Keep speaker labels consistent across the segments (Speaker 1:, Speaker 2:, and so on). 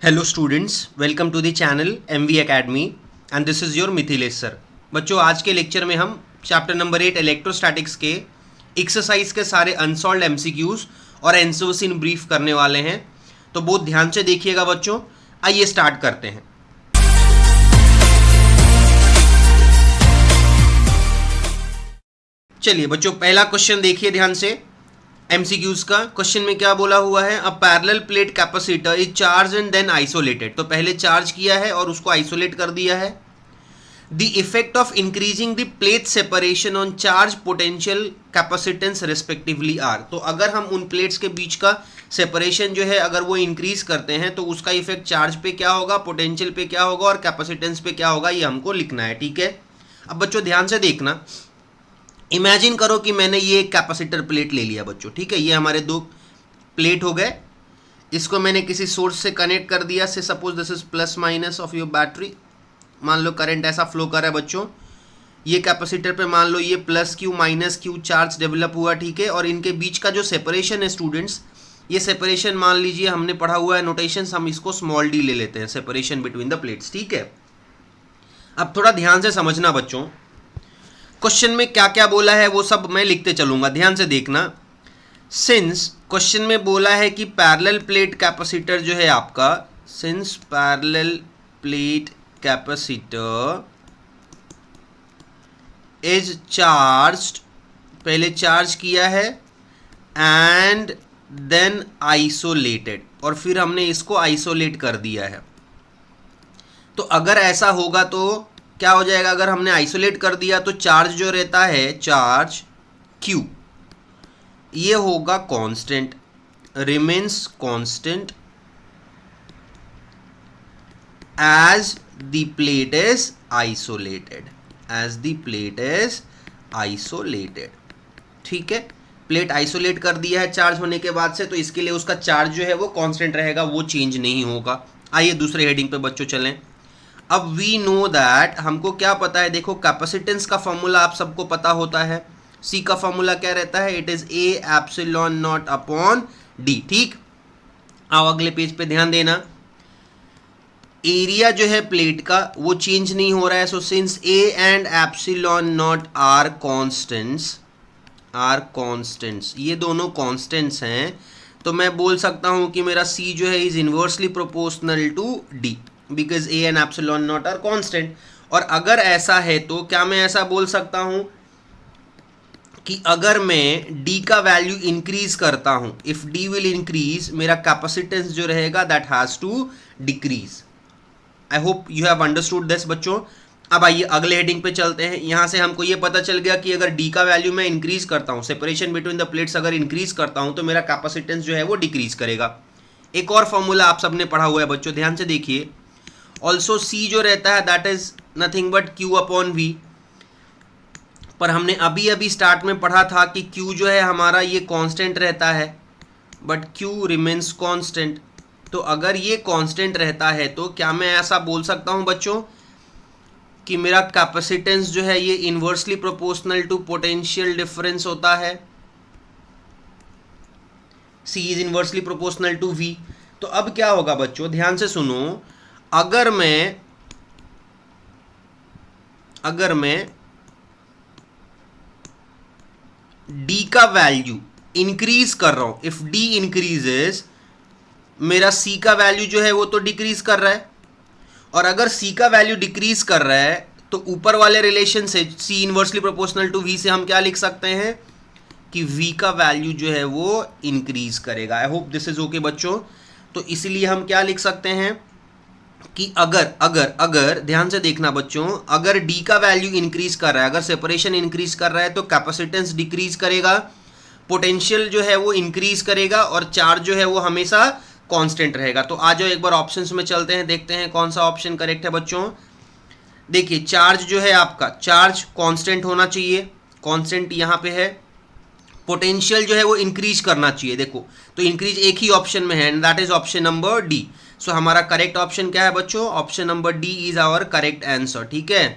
Speaker 1: Hello students, welcome to the channel MV Academy and this is your Mithilesh sir. बच्चों, आज के lecture में हम चैप्टर नंबर 8 इलेक्ट्रोस्टैटिक्स के एक्सरसाइज के सारे अनसॉल्व्ड MCQs और आंसर्स इन ब्रीफ करने वाले हैं, तो बहुत ध्यान से देखिएगा बच्चों। आइए स्टार्ट करते हैं। चलिए बच्चों, पहला क्वेश्चन देखिए ध्यान से। MCQs का क्वेश्चन में क्या बोला हुआ है? A parallel plate capacitor is charge and then isolated. तो पहले चार्ज किया है और उसको आइसोलेट कर दिया है। The effect of increasing the plate separation on charge potential capacitance respectively are. तो अगर हम उन प्लेट्स के बीच का सेपरेशन जो है अगर वो इंक्रीज करते हैं तो उसका इफेक्ट चार्ज पे क्या होगा, पोटेंशियल पे क्या होगा और कैपेसिटेंस पे क्या होगा, ये हमको लिखना है। ठीक है, अब बच्चों ध्यान से देखना। इमेजिन करो कि मैंने ये एक कैपेसिटर प्लेट ले लिया बच्चों। ठीक है, ये हमारे दो प्लेट हो गए। इसको मैंने किसी सोर्स से कनेक्ट कर दिया। से suppose this is plus minus of your battery. मान लो करंट ऐसा फ्लो कर रहा है बच्चों। ये कैपेसिटर पे मान लो ये plus Q minus Q charge develop हुआ। ठीक है, और इनके बीच का जो सेपरेशन है स्टूडेंट्स, ये सेपरेशन मान लीजिए हमने पढ़ा हुआ है नोटेशन, हम इसको स्मॉल डी ले लेते हैं, सेपरेशन बिटवीन द प्लेट्स। ठीक है, अब थोड़ा ध्यान से समझना बच्चों। क्वेश्चन में क्या क्या बोला है वो सब मैं लिखते चलूंगा, ध्यान से देखना। सिंस क्वेश्चन में बोला है कि पैरेलल प्लेट कैपेसिटर जो है आपका, since parallel plate capacitor is charged, पहले चार्ज किया है एंड देन आइसोलेटेड, और फिर हमने इसको आइसोलेट कर दिया है। तो अगर ऐसा होगा तो क्या हो जाएगा? अगर हमने आइसोलेट कर दिया तो चार्ज जो रहता है, चार्ज Q, ये होगा constant, remains constant as the plate is isolated, as the plate is isolated. ठीक है, प्लेट आइसोलेट कर दिया है चार्ज होने के बाद से, तो इसके लिए उसका चार्ज जो है वो कांस्टेंट रहेगा, वो चेंज नहीं होगा। आइए दूसरे हेडिंग पे बच्चों चलें। अब वी नो दैट, हमको क्या पता है? देखो, कैपेसिटेंस का फॉर्मूला आप सबको पता होता है। सी का फॉर्मूला क्या रहता है? It is a epsilon not upon D. ठीक, आओ अगले पेज पे ध्यान देना। एरिया जो है प्लेट का वो चेंज नहीं हो रहा है। So since A and epsilon not are constants, ये दोनों कॉन्स्टेंट्स हैं, तो मैं बोल सकता हूं कि मेरा सी जो है is inversely proportional to D, because A and epsilon not are constant. और अगर ऐसा है तो क्या मैं ऐसा बोल सकता हूं कि अगर मैं डी का वैल्यू इंक्रीज करता हूं, इफ डी विल इंक्रीज, मेरा कैपेसिटेंस जो रहेगा that has to decrease. I hope you have understood this बच्चों। अब आइए अगले हेडिंग पे चलते हैं। यहां से हमको ये पता चल गया कि अगर डी का वैल्यू मैं इंक्रीज करता हूं, सेपरेशन बिटवीन द प्लेट्स अगर इंक्रीज करता हूं, तो मेरा कैपेसिटेंस जो है वो डिक्रीज करेगा। एक और फॉर्मूला आप सबने पढ़ा हुआ है बच्चों, ध्यान से देखिए। ऑल्सो सी जो रहता है that is nothing but Q upon V, पर हमने अभी अभी स्टार्ट में पढ़ा था कि क्यू जो है हमारा ये कांस्टेंट रहता है, बट क्यू रिमेन्स कांस्टेंट। तो अगर ये कांस्टेंट रहता है तो क्या मैं ऐसा बोल सकता हूं बच्चों कि मेरा कैपेसिटेंस जो है ये inversely proportional to potential difference होता है, C is inversely proportional to V. तो अब क्या होगा बच्चों, ध्यान से सुनो। अगर मैं D का वैल्यू इंक्रीज कर रहा हूं, इफ D इंक्रीजेस, मेरा C का वैल्यू जो है वो तो डिक्रीज कर रहा है। और अगर C का वैल्यू डिक्रीज कर रहा है तो ऊपर वाले रिलेशन से C inversely proportional to V से हम क्या लिख सकते हैं कि V का वैल्यू जो है वो इंक्रीज करेगा। I hope this is okay बच्चों। तो इसलिए हम क्या लिख सकते हैं कि अगर ध्यान से देखना बच्चों, अगर D का वैल्यू इंक्रीज कर रहा है, अगर सेपरेशन इंक्रीज कर रहा है तो कैपेसिटेंस डिक्रीज करेगा, पोटेंशियल जो है वो इंक्रीज करेगा और चार्ज जो है वो हमेशा कांस्टेंट रहेगा। तो आ जाओ एक बार ऑप्शंस में चलते हैं, देखते हैं कौन सा ऑप्शन करेक्ट है बच्चों। देखिए, चार्ज जो है आपका, चार्ज कांस्टेंट होना चाहिए, कांस्टेंट यहाँ पे है। पोटेंशियल जो है वो इंक्रीज करना चाहिए। देखो, तो इंक्रीज एक ही ऑप्शन में है and that is option number D. So हमारा करेक्ट ऑप्शन क्या है बच्चों? Option number D is our correct answer. ठीक है,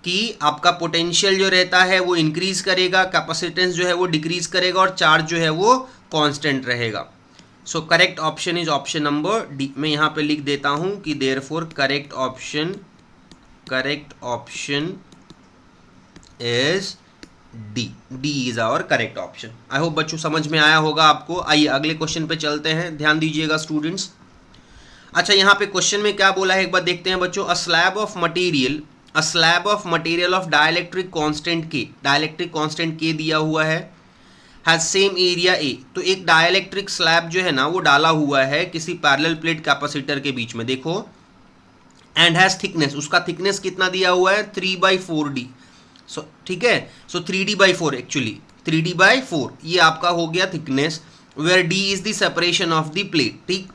Speaker 1: कि आपका पोटेंशियल जो रहता है वो इंक्रीज करेगा, कैपेसिटेंस जो है वो डिक्रीज करेगा और चार्ज जो है वो कांस्टेंट रहेगा। So correct option is option number D. मैं यहाँ पे लिख देता हूँ कि therefore correct option is D. D is our correct option. I hope बच्चों समझ में आया होगा आपको। आइए अगले क्वेश्चन पे चलते हैं, ध्यान दीजिएगा स्टूडेंट्स। अच्छा, यहाँ पे क्वेश्चन में क्या बोला है एक बार देखते हैं बच्चों। A slab of material of dielectric constant K दिया हुआ है, हैज सेम एरिया ए। तो एक डाइलेक्ट्रिक स्लैब जो है ना वो डाला हुआ है किसी पैरेलल प्लेट कैपेसिटर के बीच में, देखो, एंड हैज थिकनेस, उसका थिकनेस कितना दिया हुआ है 3/4d। सो ठीक है, सो 3d/4 एक्चुअली 3d/4 ये आपका हो गया thickness, where d is the separation of the plate. ठीक,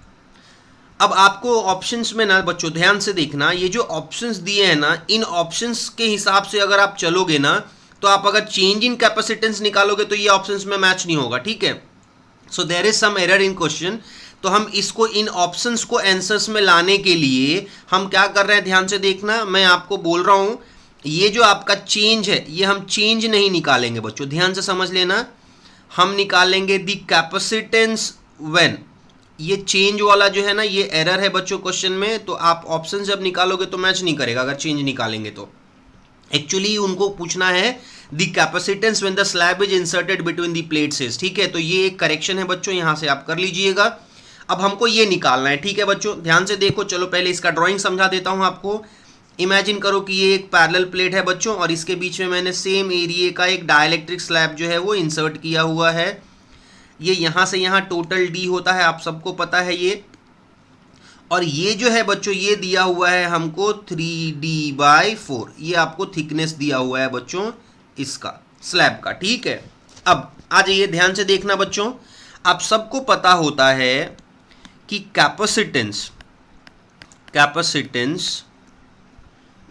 Speaker 1: अब आपको ऑप्शंस में ना बच्चों ध्यान से देखना, ये जो ऑप्शंस दिए हैं ना, इन ऑप्शंस के हिसाब से अगर आप चलोगे ना तो आप अगर चेंज इन कैपेसिटेंस निकालोगे तो ये ऑप्शंस में मैच नहीं होगा। ठीक है, so there is some error in question. तो हम इसको इन ऑप्शंस को आंसर्स में लाने के लिए हम क्या कर रहे हैं, ध्यान से देखना। मैं आपको बोल रहा हूं ये जो आपका चेंज है ये हम चेंज नहीं निकालेंगे बच्चों, ध्यान से समझ लेना। हम निकालेंगे द कैपेसिटेंस व्हेन। ये चेंज वाला जो है ना ये एरर है बच्चों क्वेश्चन में, तो आप ऑप्शन जब निकालोगे तो मैच नहीं करेगा अगर चेंज निकालेंगे तो। एक्चुअली उनको पूछना है the capacitance when the slab is inserted between the plates. ठीक है, तो ये एक करेक्शन है बच्चों, यहाँ से आप कर लीजिएगा। अब हमको ये निकालना है। ठीक है बच्चों, ध्यान से देखो। चलो पहले इसका ड्राइंग समझा देता हूँ आपको। इमेजिन करो कि ये एक पैरेलल प्लेट है बच्चों और इसके बीच में मैंने सेम एरिया का एक डाइलेक्ट्रिक स्लैब जो है वो इंसर्ट किया हुआ है। ये यहाँ से यहाँ टोटल डी होता है, आप सबको पता है ये। और ये जो है बच्चों ये दिया हुआ है हमको 3d/4, ये आपको थिकनेस दिया हुआ है बच्चों इसका स्लैब का। ठीक है, अब आ जाइए ध्यान से देखना बच्चों। आप सबको पता होता है कि capacitance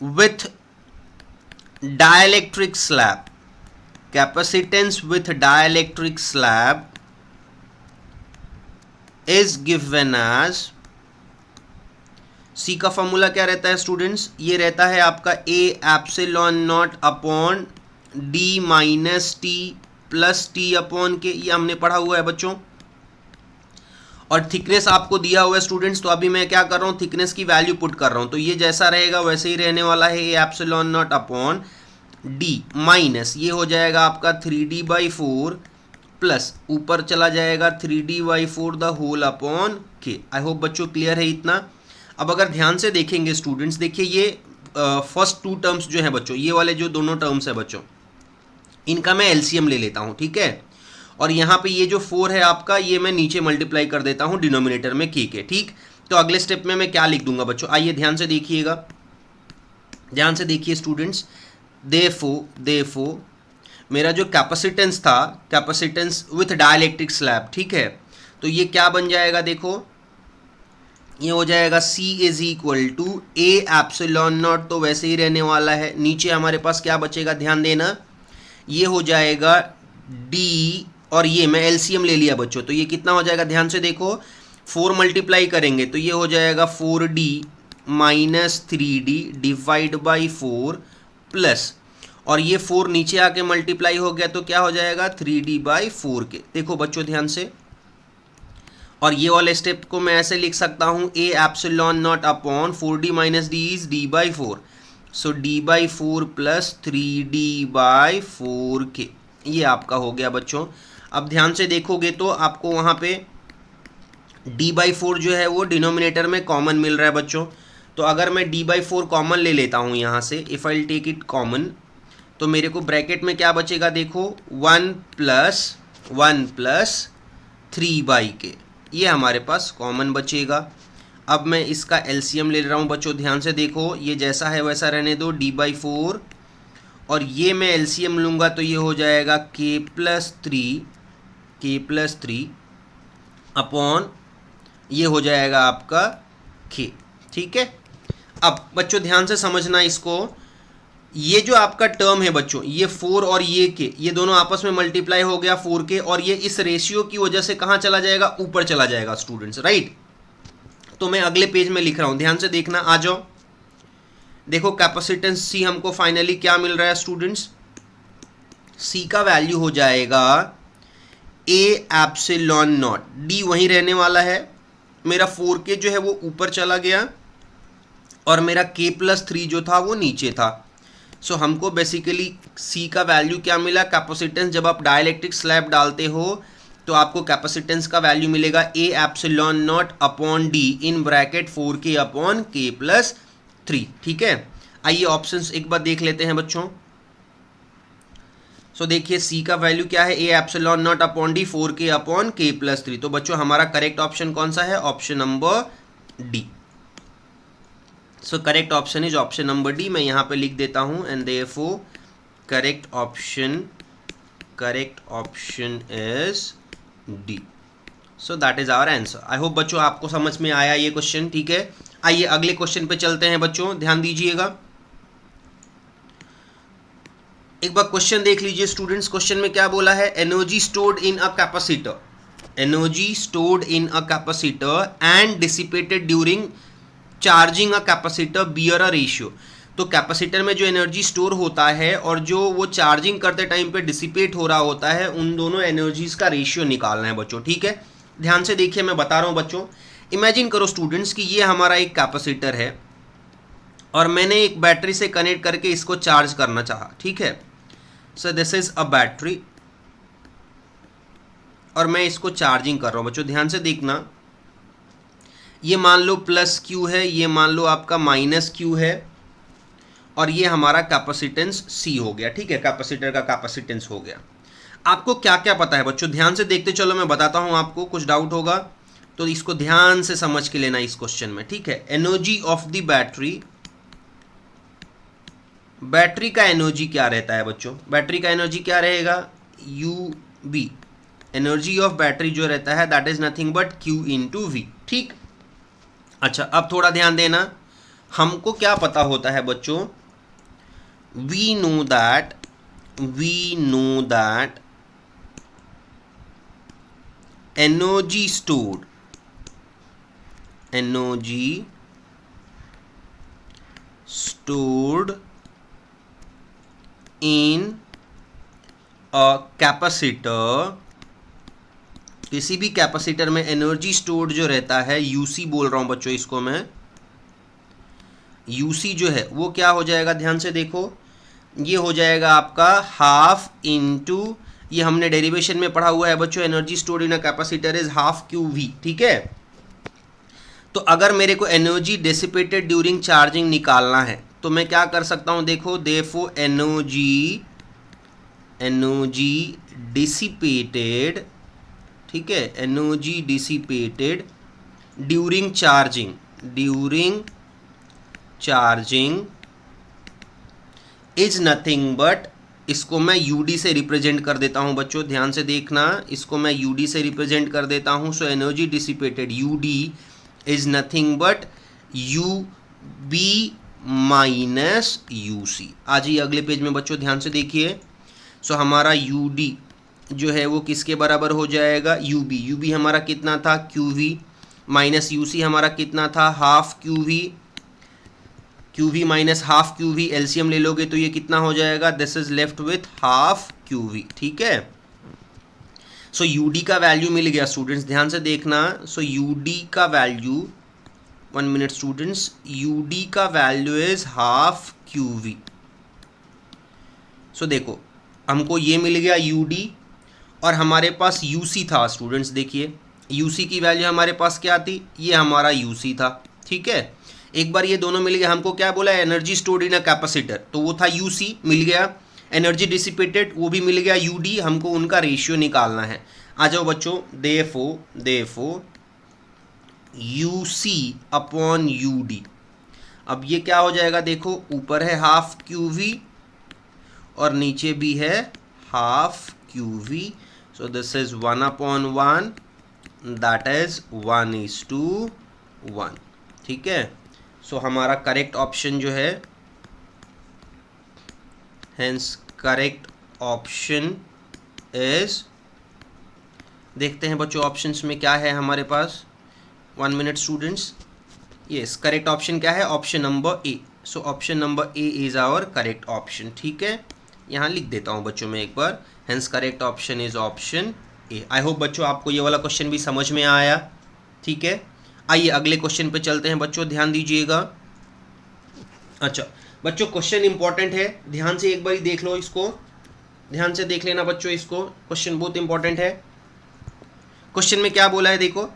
Speaker 1: with dielectric slab is given as, सी का फॉर्मूला क्या रहता है स्टूडेंट्स, ये रहता है आपका ए epsilon not upon D minus T plus T upon के, ये हमने पढ़ा हुआ है बच्चों। और थिकनेस आपको दिया हुआ है स्टूडेंट्स, तो अभी मैं क्या कर रहा हूँ थिकनेस की वैल्यू पुट कर रहा हूँ, तो ये जैसा रहेगा वैसे ही रहने वाला है। A epsilon not upon D minus ये हो जाएगा आपका 3d/4 प्लस ऊपर चला जाएगा 3d/4 द होल अपॉन के। आई होप बच्चों क्लियर है इतना। अब अगर ध्यान से देखेंगे स्टूडेंट्स, देखिए ये फर्स्ट टू टर्म्स जो है बच्चों, ये वाले जो दोनों टर्म्स है बच्चों, इनका मैं एलसीएम ले लेता हूँ। ठीक है, और यहाँ पे ये जो 4 है आपका, ये मैं नीचे मल्टीप्लाई कर देता हूँ डिनोमिनेटर में के। ठीक, तो अगले स्टेप में मैं क्या लिख दूंगा बच्चों, आइए ध्यान से देखिएगा, ध्यान से देखिए स्टूडेंट्स। देयरफॉर मेरा जो कैपेसिटेंस था, कैपेसिटेंस विथ डाइलेक्ट्रिक स्लैब, ठीक है, तो ये क्या बन जाएगा, देखो ये हो जाएगा C is equal to A epsilon not, तो वैसे ही रहने वाला है। नीचे हमारे पास क्या बचेगा, ध्यान देना, ये हो जाएगा D, और ये मैं एलसीएम ले लिया बच्चों, तो ये कितना हो जाएगा, ध्यान से देखो, 4 मल्टीप्लाई करेंगे तो ये हो जाएगा 4D minus 3D divide by 4 plus, और ये 4 नीचे आके मल्टीप्लाई हो गया तो क्या हो जाएगा 3D/4 के। देखो बच्चों ध्यान से, और ये वाले स्टेप को मैं ऐसे लिख सकता हूँ ए epsilon not upon 4D minus D is D/4, so D/4 plus 3D/4 के, ये आपका हो गया बच्चों। अब ध्यान से देखोगे तो आपको वहाँ पे D/4 जो है वो डिनोमिनेटर में कॉमन मिल रहा है बच्चों, तो अगर मैं D/4 कॉमन ले लेता हूँ यहाँ से, if I take it common, तो मेरे को ब्रैकेट में क्या बचेगा, देखो 1 प्लस 3/के, ये हमारे पास कॉमन बचेगा। अब मैं इसका एलसीएम ले रहा हूँ बच्चों, ध्यान से देखो, ये जैसा है वैसा रहने दो, D/4, और ये मैं एलसीएम लूँगा तो ये हो जाएगा k प्लस 3 अपॉन ये हो जाएगा आपका k। ठीक है, अब बच्चों ध्यान से समझना इसको, ये जो आपका टर्म है बच्चों, ये 4 और ये के, ये दोनों आपस में मल्टीप्लाई हो गया 4 के, और ये इस रेशियो की वजह से कहाँ चला जाएगा, ऊपर चला जाएगा स्टूडेंट्स, राइट। तो मैं अगले पेज में लिख रहा हूँ, ध्यान से देखना, आ जाओ। देखो कैपेसिटेंस सी हमको फाइनली क्या मिल रहा है स्टूडेंट्स, सी का वैल्यू हो जाएगा ए एप्सिलॉन नॉट, डी वहीं रहने वाला है, मेरा 4k जो है वो ऊपर चला गया और मेरा k+3 जो था वो नीचे था। सो हमको बेसिकली सी का वैल्यू क्या मिला, कैपेसिटेंस। जब आप डाइलेक्ट्रिक स्लैब डालते हो तो आपको कैपेसिटेंस का वैल्यू मिलेगा ए epsilon not upon D in bracket 4k upon k+3। ठीक है, आइए ऑप्शंस एक बार देख लेते हैं बच्चों। सो देखिए सी का वैल्यू क्या है, A epsilon not upon D 4k upon k+3। तो बच्चों हमारा करेक्ट ऑप्शन कौन सा है, option number D. So correct option is option number D. मैं यहाँ पे लिख देता हूँ and therefore correct option is D. So that is our answer. I hope बच्चों आपको समझ में आया ये क्वेश्चन। ठीक है, आइए अगले क्वेश्चन पे चलते हैं बच्चों, ध्यान दीजिएगा। एक बार क्वेश्चन देख लीजिए स्टूडेंट्स। क्वेश्चन में क्या बोला है, energy stored in a capacitor, energy stored in a capacitor and dissipated during charging a capacitor bear a ratio. तो कैपेसिटर में जो एनर्जी स्टोर होता है और जो वो चार्जिंग करते टाइम पे डिसिपेट हो रहा होता है, उन दोनों एनर्जीज का रेशियो निकालना है बच्चों। ठीक है, ध्यान से देखिए, मैं बता रहा हूँ बच्चों। इमेजिन करो स्टूडेंट्स कि ये हमारा एक कैपेसिटर है और मैंने एक बैटरी से कनेक्ट करके इसको चार्ज करना चाहा। ठीक है, सो दिस इज अ बैटरी और मैं इसको चार्जिंग कर रहा हूँ बच्चों। ध्यान से देखना, ये मान लो प्लस क्यू है, ये मान लो आपका माइनस क्यू है और ये हमारा कैपेसिटेंस सी हो गया। ठीक है, कैपेसिटर का कैपेसिटेंस हो गया। आपको क्या क्या पता है बच्चों, ध्यान से देखते चलो, मैं बताता हूँ आपको। कुछ डाउट होगा तो इसको ध्यान से समझ के लेना इस क्वेश्चन में। ठीक है, energy of the battery, battery का एनर्जी क्या रहता है बच्चों, बैटरी का एनर्जी क्या रहेगा, U B. Energy of battery जो रहता है that is nothing but Q into V. ठीक, अच्छा अब थोड़ा ध्यान देना, हमको क्या पता होता है बच्चों, we know that energy stored in a capacitor, किसी भी कैपेसिटर में एनर्जी स्टोर्ड जो रहता है, यूसी बोल रहा हूं बच्चों इसको मैं, यूसी जो है वो क्या हो जाएगा, ध्यान से देखो, ये हो जाएगा आपका हाफ इंटू, ये हमने डेरिवेशन में पढ़ा हुआ है बच्चों, energy stored in a capacitor is half Q V. ठीक है, तो अगर मेरे को एनर्जी डिसिपेटेड ड्यूरिंग चार्जिंग निकालना है तो मैं क्या कर सकता हूं, देखो देयरफॉर एनर्जी डिसिपेटेड, ठीक है, energy dissipated during charging is nothing but, इसको मैं यूडी से रिप्रेजेंट कर देता हूं बच्चों, ध्यान से देखना, इसको मैं यूडी से रिप्रेजेंट कर देता हूं। So energy dissipated UD is nothing but U B minus U C. आज ही अगले पेज में बच्चों ध्यान से देखिए। सो हमारा यू डी जो है वो किसके बराबर हो जाएगा, यू बी हमारा कितना था, Q V, minus U C हमारा कितना था, half Q V minus half Q V, LCM ले लोगे तो ये कितना हो जाएगा, this is left with half Q V. ठीक है, सो यूडी का वैल्यू मिल गया स्टूडेंट्स, ध्यान से देखना। सो यूडी का वैल्यू, 1 मिनट स्टूडेंट्स, यूडी का value is half Q V. So देखो हमको ये मिल गया यूडी और हमारे पास यूसी था स्टूडेंट्स। देखिए यूसी की वैल्यू हमारे पास क्या थी, ये हमारा यूसी था। ठीक है, एक बार ये दोनों मिल गया, हमको क्या बोला, energy stored in a capacitor, तो वो था यूसी मिल गया, एनर्जी डिसिपेटेड वो भी मिल गया यूडी, हमको उनका रेशियो निकालना है। आ जाओ बच्चों, देयरफॉर यूसी अपॉन यूडी, अब ये क्या हो जाएगा, देखो ऊपर है हाफ क्यू वी और नीचे भी है half Q V. So this is 1/1, that is 1:1। ठीक है, सो हमारा करेक्ट ऑप्शन जो है, हेंस करेक्ट ऑप्शन इज, देखते हैं बच्चों ऑप्शंस में क्या है हमारे पास, 1 minute students. Yes, correct option क्या है, option number A. So option number A is our correct option. ठीक है, यहाँ लिख देता हूँ बच्चों में एक बार, hence correct option is option A. I hope बच्चों आपको ये वाला क्वेश्चन भी समझ में आया। ठीक है, आइए अगले क्वेश्चन पे चलते हैं बच्चों, ध्यान दीजिएगा। अच्छा बच्चों, क्वेश्चन इंपॉर्टेंट है, ध्यान से एक बार देख लो इसको, ध्यान से देख लेना बच्चों इसको, क्वेश्चन बहुत इंपॉर्टेंट है। क्वेश्चन में क्या बोला है देखो,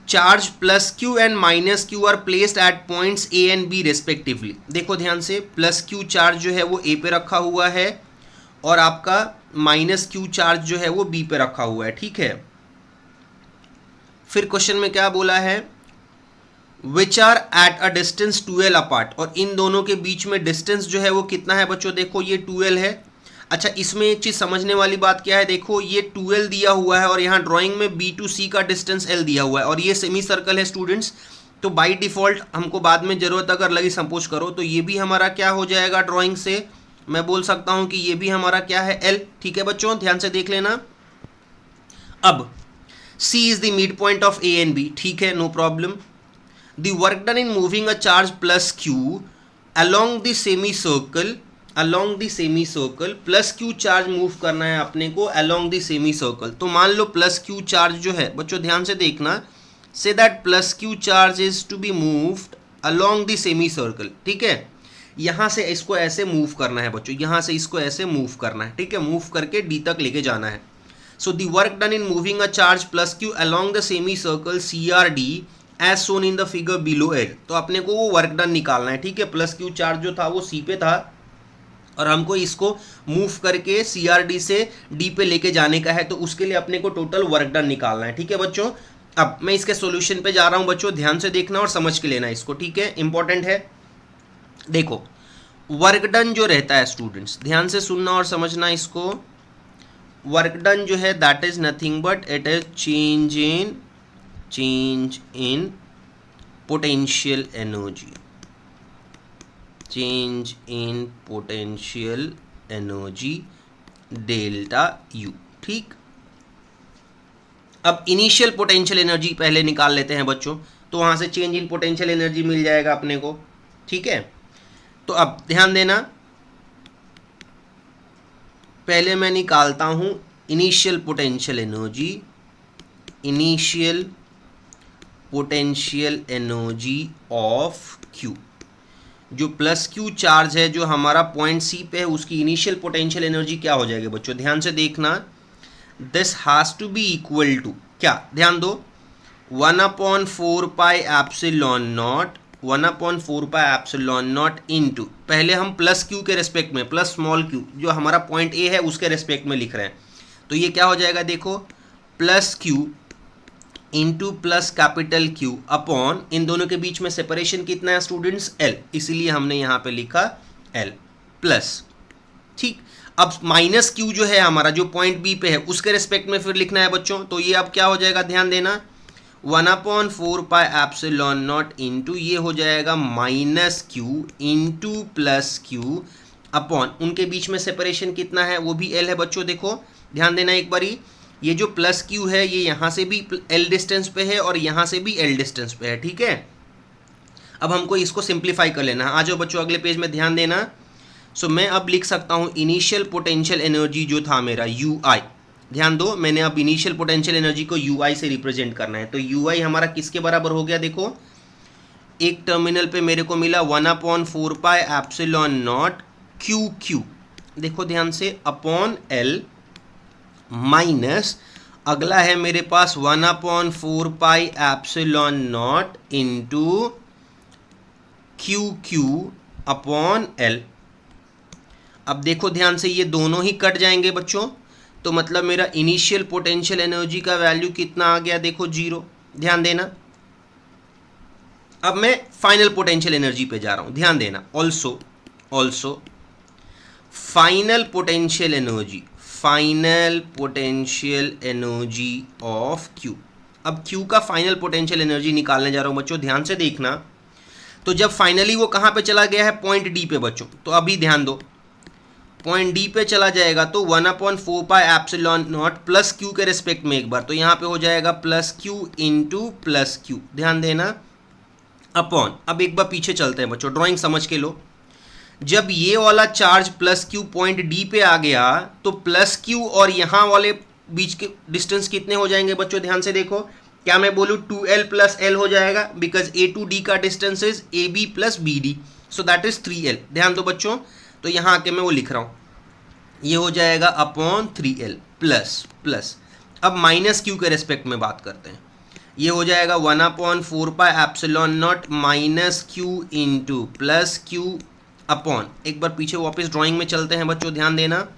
Speaker 1: charge plus Q and minus Q are placed at points A and B respectively. देखो ध्यान से, प्लस क्यू चार्ज जो है वो ए पे रखा हुआ है और आपका माइनस क्यू चार्ज जो है वो बी पे रखा हुआ है। ठीक है, फिर क्वेश्चन में क्या बोला है, which are at a distance 12 apart, और इन दोनों के बीच में डिस्टेंस जो है वो कितना है बच्चों, देखो ये 12 है। अच्छा इसमें एक चीज़ समझने वाली बात क्या है, देखो ये 12 दिया हुआ है और यहाँ ड्राइंग में बी टू सी का डिस्टेंस एल दिया हुआ है और ये सेमी सर्कल है स्टूडेंट्स, तो बाय डिफ़ॉल्ट हमको बाद में ज़रूरत अगर लगी सपोज करो तो ये भी हमारा क्या हो जाएगा, ड्राइंग से मैं बोल सकता हूँ कि ये भी हमारा क्या है, एल। ठीक है बच्चों, ध्यान से देख लेना। अब C is the mid point of A and B, ठीक है, no problem. The work done in moving a charge plus Q along the semi circle, plus Q charge move करना है अपने को along the सेमी सर्कल। तो मान लो plus Q charge जो है बच्चों, ध्यान से देखना, से that plus Q charge is to be moved along the semi circle. ठीक है, यहाँ से इसको ऐसे मूव करना है बच्चों, यहाँ से इसको ऐसे मूव करना है। ठीक है, मूव करके डी तक लेके जाना है। So the work done in moving a charge plus Q along the semi circle C R D as shown in the figure below L. तो अपने को वो वर्क डन निकालना है। ठीक है, प्लस क्यू चार्ज जो था वो सी पे था और हमको इसको मूव करके सी आर डी से डी पे लेके जाने का है, तो उसके लिए अपने को टोटल वर्क डन निकालना है। ठीक है बच्चों, अब मैं इसके सॉल्यूशन पे जा रहा हूँ बच्चों, ध्यान से देखना और समझ के लेना इसको। ठीक है, इंपॉर्टेंट है। देखो वर्क डन जो रहता है स्टूडेंट्स, ध्यान से सुनना और समझना इसको। वर्क डन जो है that is nothing but it is change in potential energy, change in potential energy delta U. ठीक, अब इनिशियल पोटेंशियल एनर्जी पहले निकाल लेते हैं बच्चों, तो वहाँ से चेंज इन पोटेंशियल एनर्जी मिल जाएगा अपने को। ठीक है, तो अब ध्यान देना, पहले मैं निकालता हूँ initial potential energy, initial potential energy of Q. जो प्लस क्यू चार्ज है जो हमारा पॉइंट सी पे है, उसकी इनिशियल पोटेंशियल एनर्जी क्या हो जाएगी बच्चों, ध्यान से देखना, this has to be equal to क्या, ध्यान दो, 1/4 pi epsilon not, 1/4 pi epsilon not into, पहले हम प्लस क्यू के रेस्पेक्ट में, प्लस स्मॉल क्यू जो हमारा पॉइंट ए है उसके रेस्पेक्ट में लिख रहे हैं, तो ये क्या हो जाएगा देखो, plus Q into plus capital Q upon, इन दोनों के बीच में सेपरेशन कितना है स्टूडेंट्स, एल, इसीलिए हमने यहाँ पे लिखा एल प्लस। ठीक, अब माइनस क्यू जो है हमारा जो पॉइंट बी पे है उसके रेस्पेक्ट में फिर लिखना है बच्चों, तो ये अब क्या हो जाएगा, ध्यान देना, 1/4 पाई एप्सिलॉन नॉट इंटू ये हो जाएगा minus Q into plus Q upon, उनके बीच में सेपरेशन कितना है वो भी एल है बच्चों। देखो ध्यान देना एक बारी, ये जो प्लस क्यू है ये यहाँ से भी एल डिस्टेंस पे है और यहाँ से भी एल डिस्टेंस पे है। ठीक है, अब हमको इसको सिंप्लीफाई कर लेना है। आ जाओ बच्चों अगले पेज में, ध्यान देना। सो मैं अब लिख सकता हूँ इनिशियल पोटेंशियल एनर्जी जो था मेरा यू आई, ध्यान दो, मैंने अब इनिशियल पोटेंशियल एनर्जी को यू आई से रिप्रेजेंट करना है, तो यू आई हमारा किसके बराबर हो गया, देखो एक टर्मिनल पे मेरे को मिला 1/4 pi epsilon not Q Q, देखो ध्यान से, अपॉन एल माइनस अगला है मेरे पास 1/4 pi epsilon not into Q Q upon L. अब देखो ध्यान से, ये दोनों ही कट जाएंगे बच्चों, तो मतलब मेरा इनिशियल पोटेंशियल एनर्जी का वैल्यू कितना आ गया, देखो 0, ध्यान देना। अब मैं फाइनल पोटेंशियल एनर्जी पे जा रहा हूं, ध्यान देना, also final potential energy of Q. अब क्यू का फाइनल पोटेंशियल एनर्जी निकालने जा रहा हूं बच्चों, ध्यान से देखना। तो जब फाइनली वो कहां पे चला गया है, पॉइंट डी पे बच्चों, तो अभी ध्यान दो, पॉइंट डी पे चला जाएगा तो 1/4 pi epsilon not plus Q के रेस्पेक्ट में एक बार, तो यहाँ पे हो जाएगा plus Q into plus Q, ध्यान देना, अपॉन, अब एक बार पीछे चलते हैं बच्चों, ड्राइंग समझ के लो। जब ये वाला charge plus Q point D पे आ गया तो प्लस क्यू और यहाँ वाले बीच के डिस्टेंस कितने हो जाएंगे बच्चों, ध्यान से देखो। क्या मैं बोलूँ 2l प्लस एल हो जाएगा, बिकॉज ए टू डी का distance is A B plus B D, so that is 3l। ध्यान दो बच्चों, तो यहाँ आके मैं वो लिख रहा हूँ, ये हो जाएगा अपॉन 3l प्लस प्लस। अब माइनस क्यू के रेस्पेक्ट में बात करते हैं, ये हो जाएगा 1/4 epsilon not minus Q into plus Q upon, एक बार पीछे वापस ड्राइंग में चलते हैं बच्चों, ध्यान देना।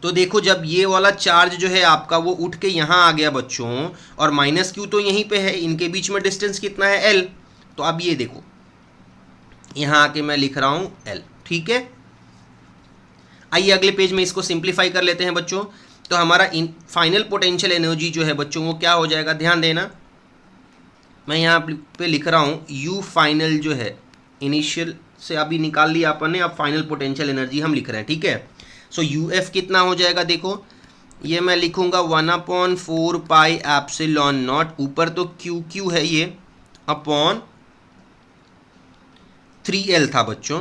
Speaker 1: तो देखो जब ये वाला चार्ज जो है आपका वो उठ के यहाँ आ गया बच्चों, और माइनस क्यू तो यहीं पे है, इनके बीच में डिस्टेंस कितना है l, तो अब ये देखो यहाँ आके मैं लिख रहा हूँ l, ठीक है। आइए अगले पेज में इसको सिंप्लीफाई कर लेते हैं बच्चों। तो हमारा फाइनल पोटेंशियल एनर्जी जो है बच्चों वो क्या हो जाएगा, ध्यान देना, मैं यहाँ पे लिख रहा हूँ u फाइनल जो है, इनिशियल से अभी निकाल लिया अपन ने, अब फाइनल पोटेंशियल एनर्जी हम लिख रहे हैं, ठीक है। सो uf कितना हो जाएगा, देखो ये मैं लिखूंगा 1/4 एप्सिलॉन नॉट, ऊपर तो q है ये, अपॉन 3l था बच्चों,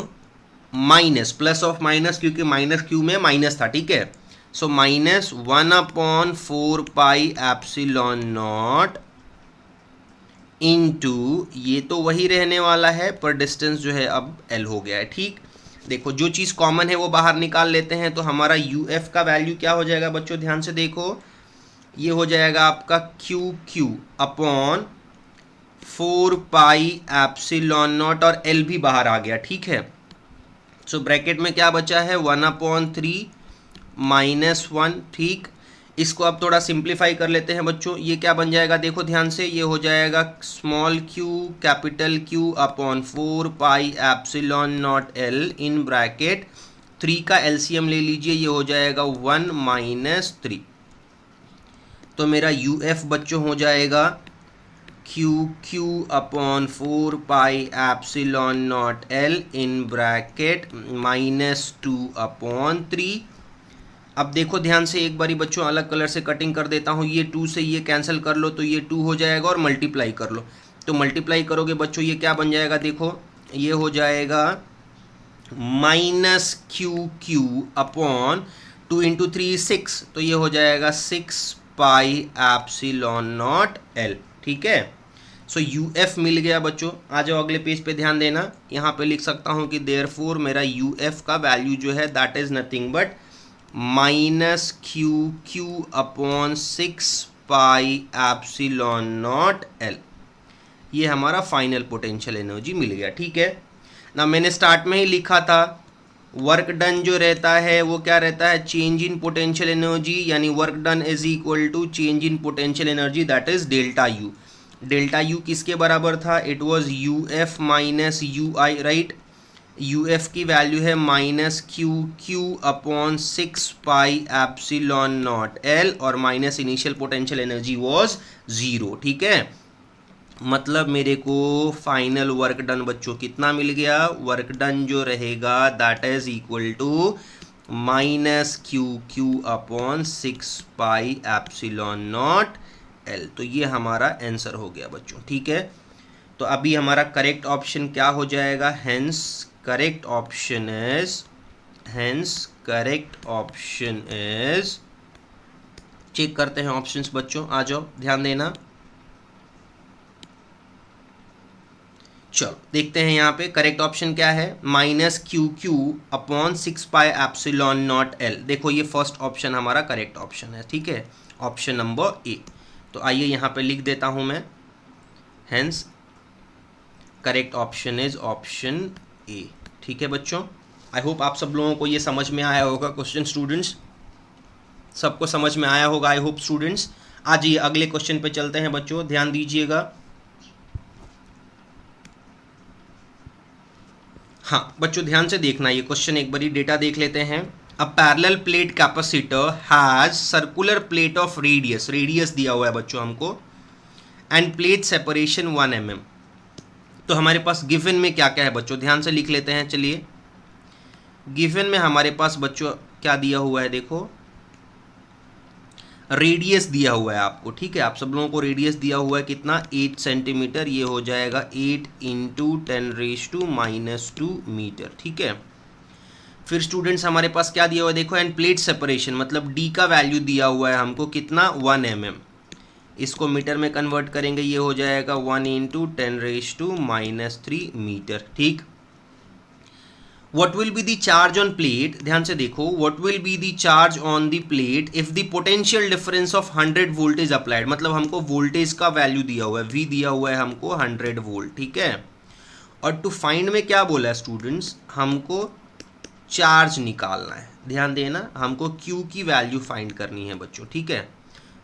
Speaker 1: माइनस प्लस ऑफ माइनस, क्योंकि माइनस क्यू में माइनस था, ठीक है। So minus 1/4 epsilon not into, ये तो वही रहने वाला है पर डिस्टेंस जो है अब l हो गया है, ठीक। देखो जो चीज़ कॉमन है वो बाहर निकाल लेते हैं, तो हमारा uf का वैल्यू क्या हो जाएगा बच्चों, ध्यान से देखो, ये हो जाएगा आपका QQ अपॉन 4 एप्सिलॉन नॉट, और l भी बाहर आ गया, ठीक है। सो ब्रैकेट में क्या बचा है 1/3 माइनस 1, ठीक। इसको अब थोड़ा सिंप्लीफाई कर लेते हैं बच्चों, ये क्या बन जाएगा देखो ध्यान से, ये हो जाएगा small q capital Q upon 4 epsilon not l in bracket 3 का एलसीएम ले लीजिए, ये हो जाएगा 1 माइनस 3। तो मेरा uf बच्चों हो जाएगा QQ upon 4 epsilon not l in bracket -2/3। अब देखो ध्यान से एक बारी बच्चों, अलग कलर से कटिंग कर देता हूँ, ये 2 से ये कैंसिल कर लो तो ये 2 हो जाएगा, और मल्टीप्लाई कर लो, तो मल्टीप्लाई करोगे बच्चों ये क्या बन जाएगा, देखो ये हो जाएगा -QQ अपॉन 2 × 3 6, तो ये हो जाएगा 6 एप्सिलॉन नॉट l, ठीक है। सो uf मिल गया बच्चों। आ जाओ अगले पेज पे, ध्यान देना, यहाँ पे लिख सकता हूँ कि देयरफॉर मेरा uf का वैल्यू जो है that is nothing but -QQ upon 6 epsilon not l, ये हमारा फाइनल पोटेंशियल एनर्जी मिल गया, ठीक है ना। मैंने स्टार्ट में ही लिखा था वर्क डन जो रहता है वो क्या रहता है, चेंज इन पोटेंशियल एनर्जी, यानी work done is equal to change in potential energy that is delta U. Delta U किसके बराबर था, it was uf minus ui, right. uf की वैल्यू है -QQ upon 6 epsilon not l, और minus initial potential energy was 0, ठीक है। मतलब मेरे को फाइनल वर्क डन बच्चों कितना मिल गया, वर्क डन जो रहेगा that is equal to -QQ upon 6 epsilon not l। तो ये हमारा आंसर हो गया बच्चों, ठीक है। तो अभी हमारा करेक्ट ऑप्शन क्या हो जाएगा, hence correct option is, check करते हैं ऑप्शंस बच्चों, आ जाओ ध्यान देना। चलो देखते हैं यहाँ पे करेक्ट ऑप्शन क्या है, -QQ upon 6 epsilon not l। देखो ये फर्स्ट ऑप्शन हमारा करेक्ट ऑप्शन है, ठीक है, ऑप्शन नंबर ए। तो आइए यहाँ पे लिख देता हूँ मैं, hence correct option is option ए, ठीक है बच्चों। आई होप आप सब लोगों को ये समझ में आया होगा क्वेश्चन, स्टूडेंट्स सबको समझ में आया होगा आई होप स्टूडेंट्स। आज ये अगले क्वेश्चन पे चलते हैं बच्चों, ध्यान दीजिएगा। हाँ बच्चों ध्यान से देखना, ये क्वेश्चन एक बारी डेटा देख लेते हैं। अ parallel plate capacitor has circular plate of radius दिया हुआ है बच्चों हमको, एंड प्लेट सेपरेशन 1 mm। तो हमारे पास गिवन में क्या क्या है बच्चों, ध्यान से लिख लेते हैं। चलिए गिवन में हमारे पास बच्चों क्या दिया हुआ है, देखो रेडियस दिया हुआ है आपको, ठीक है। आप सब लोगों को रेडियस दिया हुआ है कितना, 8 सेंटीमीटर, ये हो जाएगा 8 × 10⁻² मीटर, ठीक है। फिर स्टूडेंट्स हमारे पास क्या दिया हुआ है देखो, एंड प्लेट सेपरेशन मतलब डी का वैल्यू दिया हुआ है हमको कितना 1 mm। इसको मीटर में कन्वर्ट करेंगे, ये हो जाएगा 1 इंटू 10⁻³ मीटर। ठीक, what will be the charge on plate, ध्यान से देखो, what will be the charge on the plate if the potential difference of 100 volt is applied, मतलब हमको वोल्टेज का वैल्यू दिया हुआ है, V दिया हुआ है हमको 100 वोल्ट। ठीक है, और टू फाइंड में क्या बोला है स्टूडेंट्स, हमको चार्ज निकालना है। ध्यान देना, हमको Q की वैल्यू फाइंड करनी है बच्चों। ठीक है,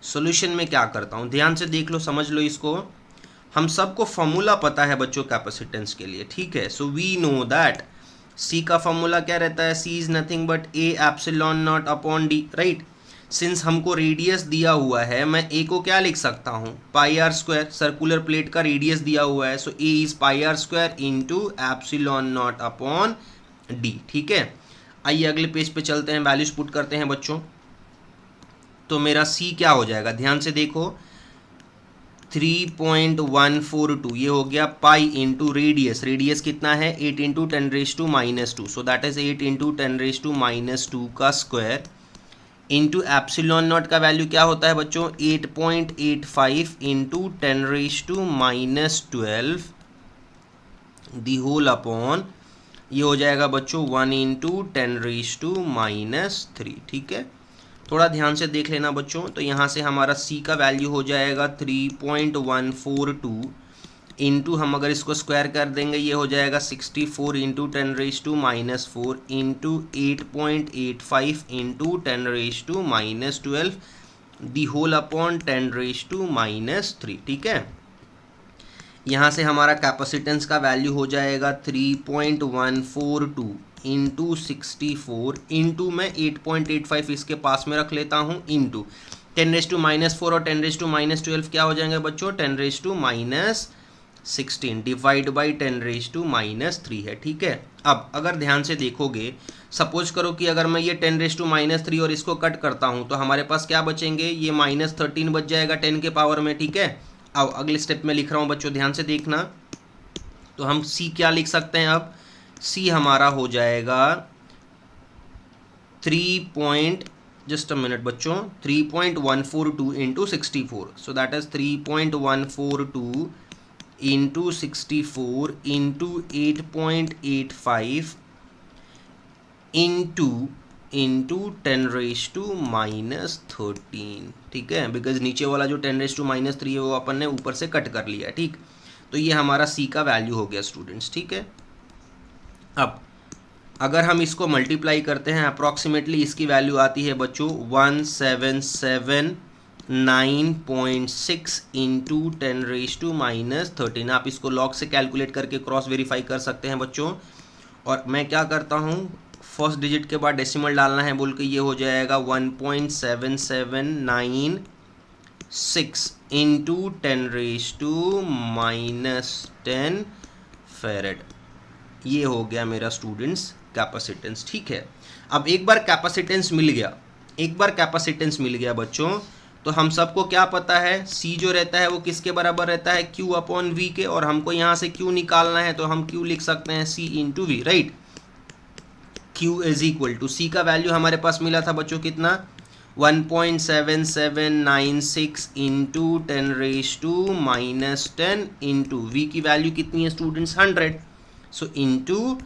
Speaker 1: सॉल्यूशन में क्या करता हूँ, ध्यान से देख लो, समझ लो इसको। हम सबको फॉर्मूला पता है बच्चों कैपेसिटेंस के लिए। ठीक है, so we know that C का फॉर्मूला क्या रहता है, C is nothing but A epsilon not upon D, right. Since हमको रेडियस दिया हुआ है, मैं A को क्या लिख सकता हूँ, πr², सर्कुलर प्लेट का रेडियस दिया हुआ है, सो A is πr² into epsilon not upon D। ठीक है, आइए अगले पेज पे चलते हैं, वैल्यूज पुट करते हैं बच्चों। तो मेरा C क्या हो जाएगा, ध्यान से देखो, 3.142, ये हो गया पाई इंटू रेडियस, रेडियस कितना है 8 into 10⁻², so that is 8 into 10⁻² का स्क्वायर इंटू एप्सिलॉन नॉट का वैल्यू क्या होता है बच्चों, 8.85 इंटू 10⁻12 दी होल अपॉन, ये हो जाएगा बच्चों 1 इंटू 10⁻³ ठीक है, थोड़ा ध्यान से देख लेना बच्चों। तो यहाँ से हमारा C का वैल्यू हो जाएगा 3.142 इंटू, हम अगर इसको स्क्वायर कर देंगे ये हो जाएगा 64 into 10⁻⁻4 into 8.85 into 10⁻⁻12 the whole upon 10⁻⁻3। ठीक है, यहाँ से हमारा कैपेसिटेंस का वैल्यू हो जाएगा 3.142 इंटू 64 इंटू, मैं 8.85 इसके पास में रख लेता हूँ, इंटू 10⁻⁻4 और 10⁻⁻12 क्या हो जाएंगे बच्चों, 10⁻16 डिवाइड बाई 10⁻³ है। ठीक है, अब अगर ध्यान से देखोगे, सपोज करो कि अगर मैं ये 10⁻³ और इसको कट करता हूँ तो हमारे पास क्या बचेंगे, ये -13 बच जाएगा 10 के पावर में। ठीक है, अब अगले स्टेप में लिख रहा हूँ बच्चों, ध्यान से देखना। तो हम C क्या लिख सकते हैं, अब C हमारा हो जाएगा 3.142 into 64, so that is 3.142 into 64 into 8.85 into 10⁻⁻13। ठीक है, बिकॉज नीचे वाला जो 10⁻³ है वो अपन ने ऊपर से कट कर लिया है। ठीक, तो ये हमारा C का वैल्यू हो गया स्टूडेंट्स। ठीक है, अब अगर हम इसको मल्टीप्लाई करते हैं अप्रॉक्सीमेटली इसकी वैल्यू आती है बच्चों 1779.6 इंटू 10⁻⁻13। आप इसको लॉग से कैलकुलेट करके क्रॉस वेरीफाई कर सकते हैं बच्चों। और मैं क्या करता हूँ, फर्स्ट डिजिट के बाद डेसिमल डालना है बोल के, ये हो जाएगा 1.7796 इंटू 10⁻10 फेरेड। ये हो गया मेरा स्टूडेंट्स कैपेसिटेंस। ठीक है, अब एक बार कैपेसिटेंस मिल गया बच्चों, तो हम सबको क्या पता है, C जो रहता है वो किसके बराबर रहता है, Q अपॉन V के, और हमको यहाँ से Q निकालना है तो हम Q लिख सकते हैं C into V, right. Q is equal to, C का वैल्यू हमारे पास मिला था बच्चों कितना, 1.7796 इंटू 10⁻10 इंटू V की वैल्यू कितनी है स्टूडेंट्स, 100, सो इंटू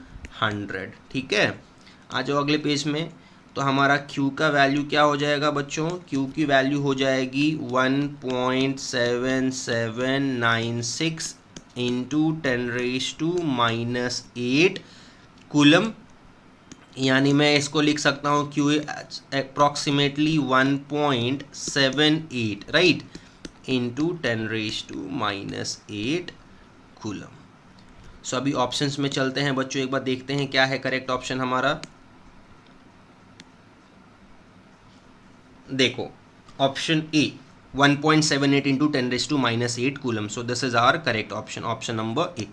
Speaker 1: 100। ठीक है, आ जाओ अगले पेज में। तो हमारा Q का वैल्यू क्या हो जाएगा बच्चों, Q की वैल्यू हो जाएगी 1.7796 इंटू 10⁻8 कूलम, यानी मैं इसको लिख सकता हूँ Q approximately 1.78 right into 10⁻8 coulomb. So अभी ऑप्शंस में चलते हैं बच्चों, एक बार देखते हैं क्या है करेक्ट ऑप्शन हमारा। देखो option A 1.78 into 10⁻8 coulomb, so this is our correct option, option number A.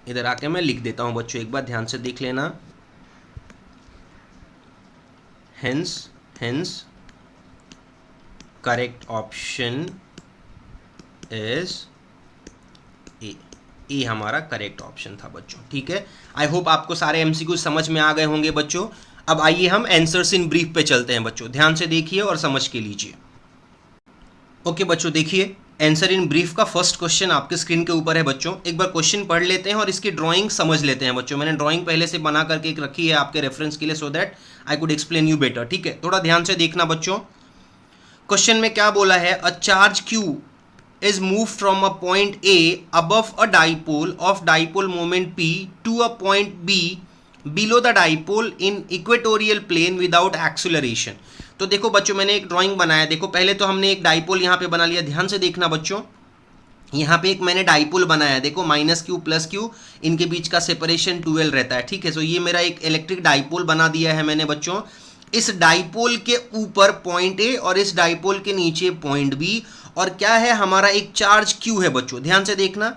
Speaker 1: इधर आके मैं लिख देता हूं बच्चों, एक बार ध्यान से देख लेना। hence correct option is A। ए हमारा करेक्ट ऑप्शन था बच्चों। ठीक है, आई होप आपको सारे एमसीक्यू समझ में आ गए होंगे बच्चों। अब आइए हम आंसर्स इन ब्रीफ पे चलते हैं बच्चों, ध्यान से देखिए और समझ के लीजिए। ओके बच्चों, देखिए आंसर इन ब्रीफ का फर्स्ट क्वेश्चन आपके स्क्रीन के ऊपर है बच्चों। एक बार क्वेश्चन पढ़ लेते हैं और इसकी ड्राइंग समझ लेते हैं बच्चों। मैंने ड्राइंग पहले से बना करके एक रखी है आपके रेफरेंस के लिए, so that I could explain you better. ठीक है, थोड़ा ध्यान से देखना बच्चों। क्वेश्चन में क्या बोला है, a charge Q is moved from a point A above a dipole of dipole moment P to a point B below the dipole in equatorial plane without acceleration। तो देखो बच्चों, मैंने एक ड्राइंग बनाया। देखो पहले तो हमने एक डाइपोल यहाँ पे बना लिया, ध्यान से देखना बच्चों। यहाँ पे एक मैंने डाइपोल बनाया, देखो माइनस क्यू प्लस क्यू, इनके बीच का सेपरेशन 12 रहता है। ठीक है, सो ये मेरा एक इलेक्ट्रिक डाइपोल बना दिया है मैंने बच्चों। इस डाइपोल के ऊपर पॉइंट ए और इस डाइपोल के नीचे पॉइंट बी, और क्या है हमारा एक चार्ज क्यू है बच्चों। ध्यान से देखना,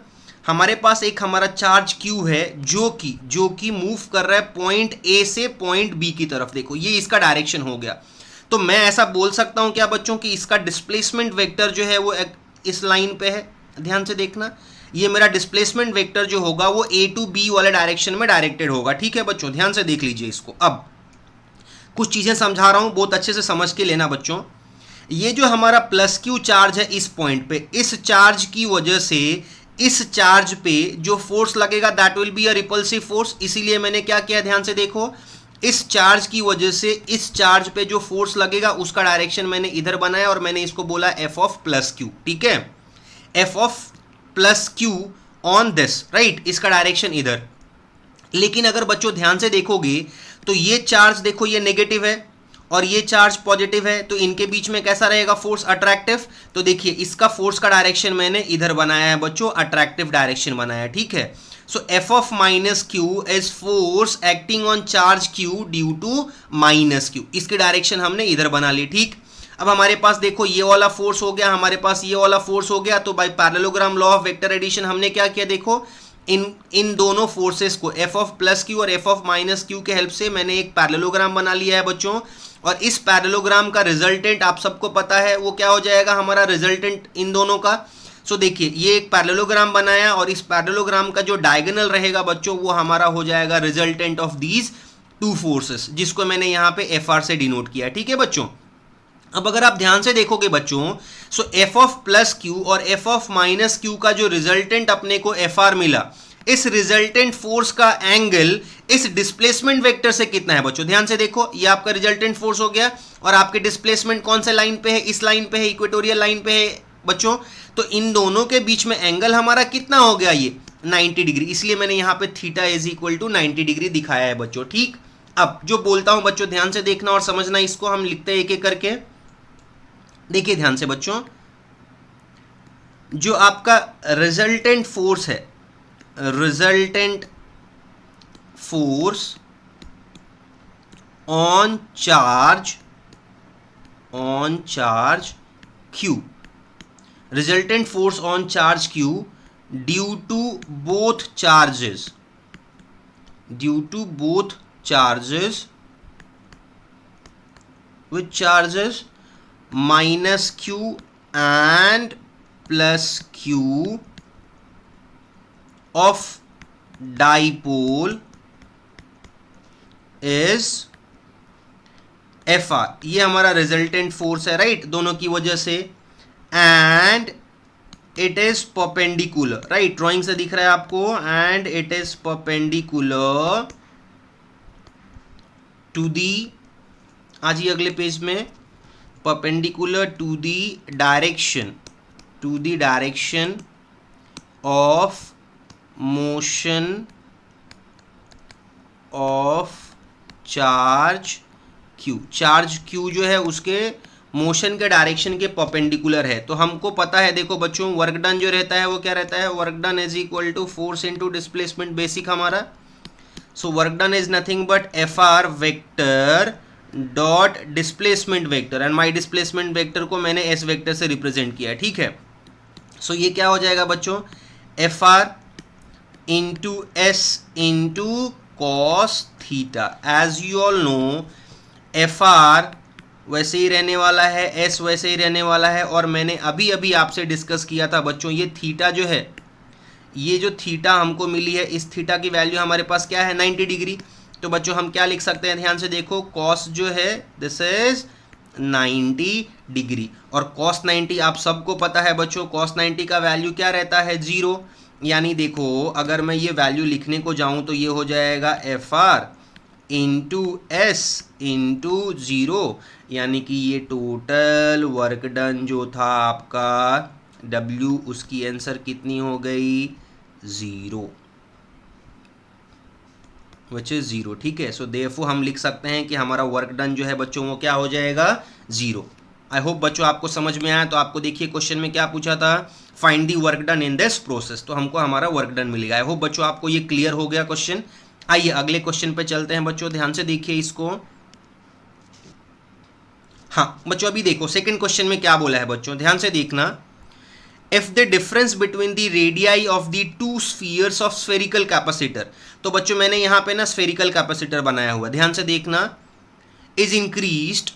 Speaker 1: हमारे पास एक हमारा चार्ज क्यू है जो कि मूव कर रहा है पॉइंट ए से पॉइंट बी की तरफ। देखो ये इसका डायरेक्शन हो गया। तो मैं ऐसा बोल सकता हूं क्या बच्चों कि इसका डिस्प्लेसमेंट वेक्टर जो है वो इस लाइन पे है। ध्यान से देखना, ये मेरा डिस्प्लेसमेंट वेक्टर जो होगा वो ए टू बी वाले डायरेक्शन में डायरेक्टेड होगा। ठीक है बच्चों, ध्यान से देख लीजिए इसको। अब कुछ चीजें समझा रहा हूं, बहुत अच्छे से समझ के लेना बच्चों। ये जो हमारा प्लस क्यू चार्ज है इस पॉइंट पे, इस चार्ज की वजह से इस चार्ज पे जो फोर्स लगेगा that will be a repulsive force. इसीलिए मैंने क्या किया, ध्यान से देखो, इस चार्ज की वजह से इस चार्ज पे जो फोर्स लगेगा उसका डायरेक्शन मैंने इधर बनाया और मैंने इसको बोला एफ ऑफ प्लस क्यू। ठीक है, F of plus Q on this, right, इसका डायरेक्शन इधर। लेकिन अगर बच्चों ध्यान से देखोगे तो ये चार्ज देखो ये नेगेटिव है और ये चार्ज पॉजिटिव है, तो इनके बीच में कैसा रहेगा फोर्स, अट्रैक्टिव। तो देखिए इसका फोर्स का डायरेक्शन मैंने इधर बनाया है बच्चों, अट्रैक्टिव डायरेक्शन बनाया है। ठीक है, so F of minus Q is force acting on charge Q due to minus Q, इसकी डायरेक्शन हमने इधर बना ली। ठीक, अब हमारे पास देखो ये वाला फोर्स हो गया, हमारे पास ये वाला फोर्स हो गया। तो by parallelogram law of vector addition हमने क्या किया, देखो इन दोनों फोर्सेस को एफ ऑफ प्लस क्यू और एफ ऑफ माइनस क्यू के हेल्प से मैंने एक पैरेललोग्राम बना लिया है बच्चों। और इस पैरेललोग्राम का रिजल्टेंट आप सबको पता है वो क्या हो जाएगा, हमारा रिजल्टेंट इन दोनों का। सो देखिए ये एक पैरेललोग्राम बनाया और इस पैरेललोग्राम का जो डायगोनल रहेगा बच्चों वो हमारा हो जाएगा resultant of these two forces, जिसको मैंने यहाँ पे एफ आर से डिनोट किया। ठीक है बच्चों, अब अगर आप ध्यान से देखोगे बच्चों, सो एफ ऑफ प्लस क्यू और एफ ऑफ माइनस क्यू का जो रिजल्टेंट अपने को एफ आर मिला, इस रिजल्टेंट फोर्स का एंगल इस डिस्प्लेसमेंट वेक्टर से कितना है बच्चों। ध्यान से देखो, ये आपका रिजल्टेंट फोर्स हो गया और आपके डिस्प्लेसमेंट कौन से लाइन पे है, इस लाइन पे है, इक्वेटोरियल लाइन पे है बच्चों। तो इन दोनों के बीच में एंगल हमारा कितना हो गया, ये 90 डिग्री। इसलिए मैंने यहाँ पे theta is equal to 90 degree दिखाया है बच्चों। ठीक, अब जो बोलता हूं बच्चों ध्यान से देखना और समझना, इसको हम लिखते हैं एक एक करके। देखिए ध्यान से बच्चों, जो आपका रिजल्टेंट फोर्स है, resultant force on charge Q, resultant force on charge Q due to both charges which charges minus q and plus q of dipole is FR। ये हमारा रिजल्टेंट फोर्स है, राइट, दोनों की वजह से। And it is perpendicular, right, drawing से दिख रहा है आपको, and it is perpendicular to the, आज ही अगले पेज में, perpendicular to the direction of motion of charge Q. Charge Q जो है उसके मोशन के डायरेक्शन के परपेंडिकुलर है। तो हमको पता है, देखो बच्चों, वर्क डन जो रहता है वो क्या रहता है, work done is equal to force into displacement, basic हमारा। So work done is nothing but F R vector dot displacement vector, and my displacement vector को मैंने एस वेक्टर से रिप्रेजेंट किया। ठीक है, सो ये क्या हो जाएगा बच्चों, F R into S into cos theta. As you all know, F R वैसे ही रहने वाला है, एस वैसे ही रहने वाला है, और मैंने अभी अभी आपसे डिस्कस किया था बच्चों, ये थीटा जो है ये जो थीटा हमको मिली है, इस थीटा की वैल्यू हमारे पास क्या है 90 डिग्री। तो बच्चों हम क्या लिख सकते हैं, ध्यान से देखो, कॉस जो है दिस इज 90 डिग्री, और कॉस 90 आप सबको पता है बच्चों, कॉस 90 का वैल्यू क्या रहता है 0। यानी देखो अगर मैं ये वैल्यू लिखने को जाऊं तो ये हो जाएगा F R into S into 0, यानी कि ये टोटल वर्क डन जो था आपका W, उसकी आंसर कितनी हो गई 0, विच इज 0। ठीक है, सो देयरफॉर हम लिख सकते हैं कि हमारा वर्क डन जो है बच्चों वो क्या हो जाएगा 0। आई होप बच्चों आपको समझ में आया। तो आपको देखिए क्वेश्चन में क्या पूछा था, find the work done in this process, तो हमको हमारा वर्क डन मिलेगा। आई होप बच्चों आपको ये क्लियर हो गया क्वेश्चन। आइए अगले क्वेश्चन पे चलते हैं बच्चों, ध्यान से देखिए इसको। हाँ बच्चों अभी देखो सेकंड क्वेश्चन में क्या बोला है बच्चों, ध्यान से देखना। If the difference between the radii of the two spheres of spherical capacitor, तो बच्चों मैंने यहां पे ना स्फेरिकल कैपेसिटर बनाया हुआ, ध्यान से देखना, is increased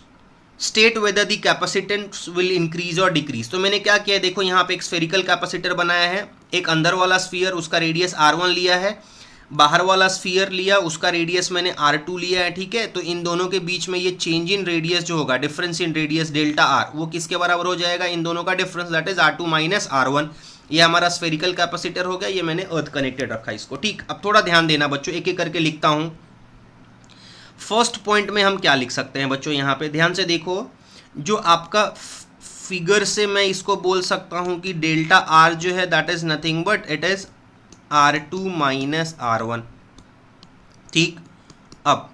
Speaker 1: state whether the capacitance will increase और डिक्रीज। तो मैंने क्या किया है, देखो यहाँ पे एक स्फेरिकल कैपेसिटर बनाया है, एक अंदर वाला स्फीयर उसका रेडियस R1 लिया है, बाहर वाला स्फीयर लिया उसका रेडियस मैंने R2 लिया है। ठीक है, तो इन दोनों के बीच में ये चेंज इन रेडियस जो होगा, difference in radius delta R, वो किसके बराबर हो जाएगा, इन दोनों का difference, that is R2 minus R1। ये हमारा स्फेरिकल कैपेसिटर हो गया, ये मैंने अर्थ कनेक्टेड रखा इसको। ठीक, अब थोड़ा ध्यान देना बच्चों, एक एक करके लिखता हूं। फर्स्ट पॉइंट में हम क्या लिख सकते हैं बच्चों, यहाँ पे ध्यान से देखो, जो आपका फिगर से मैं इसको बोल सकता हूं कि डेल्टा R जो है that is nothing but it is R2 minus R1। ठीक, अब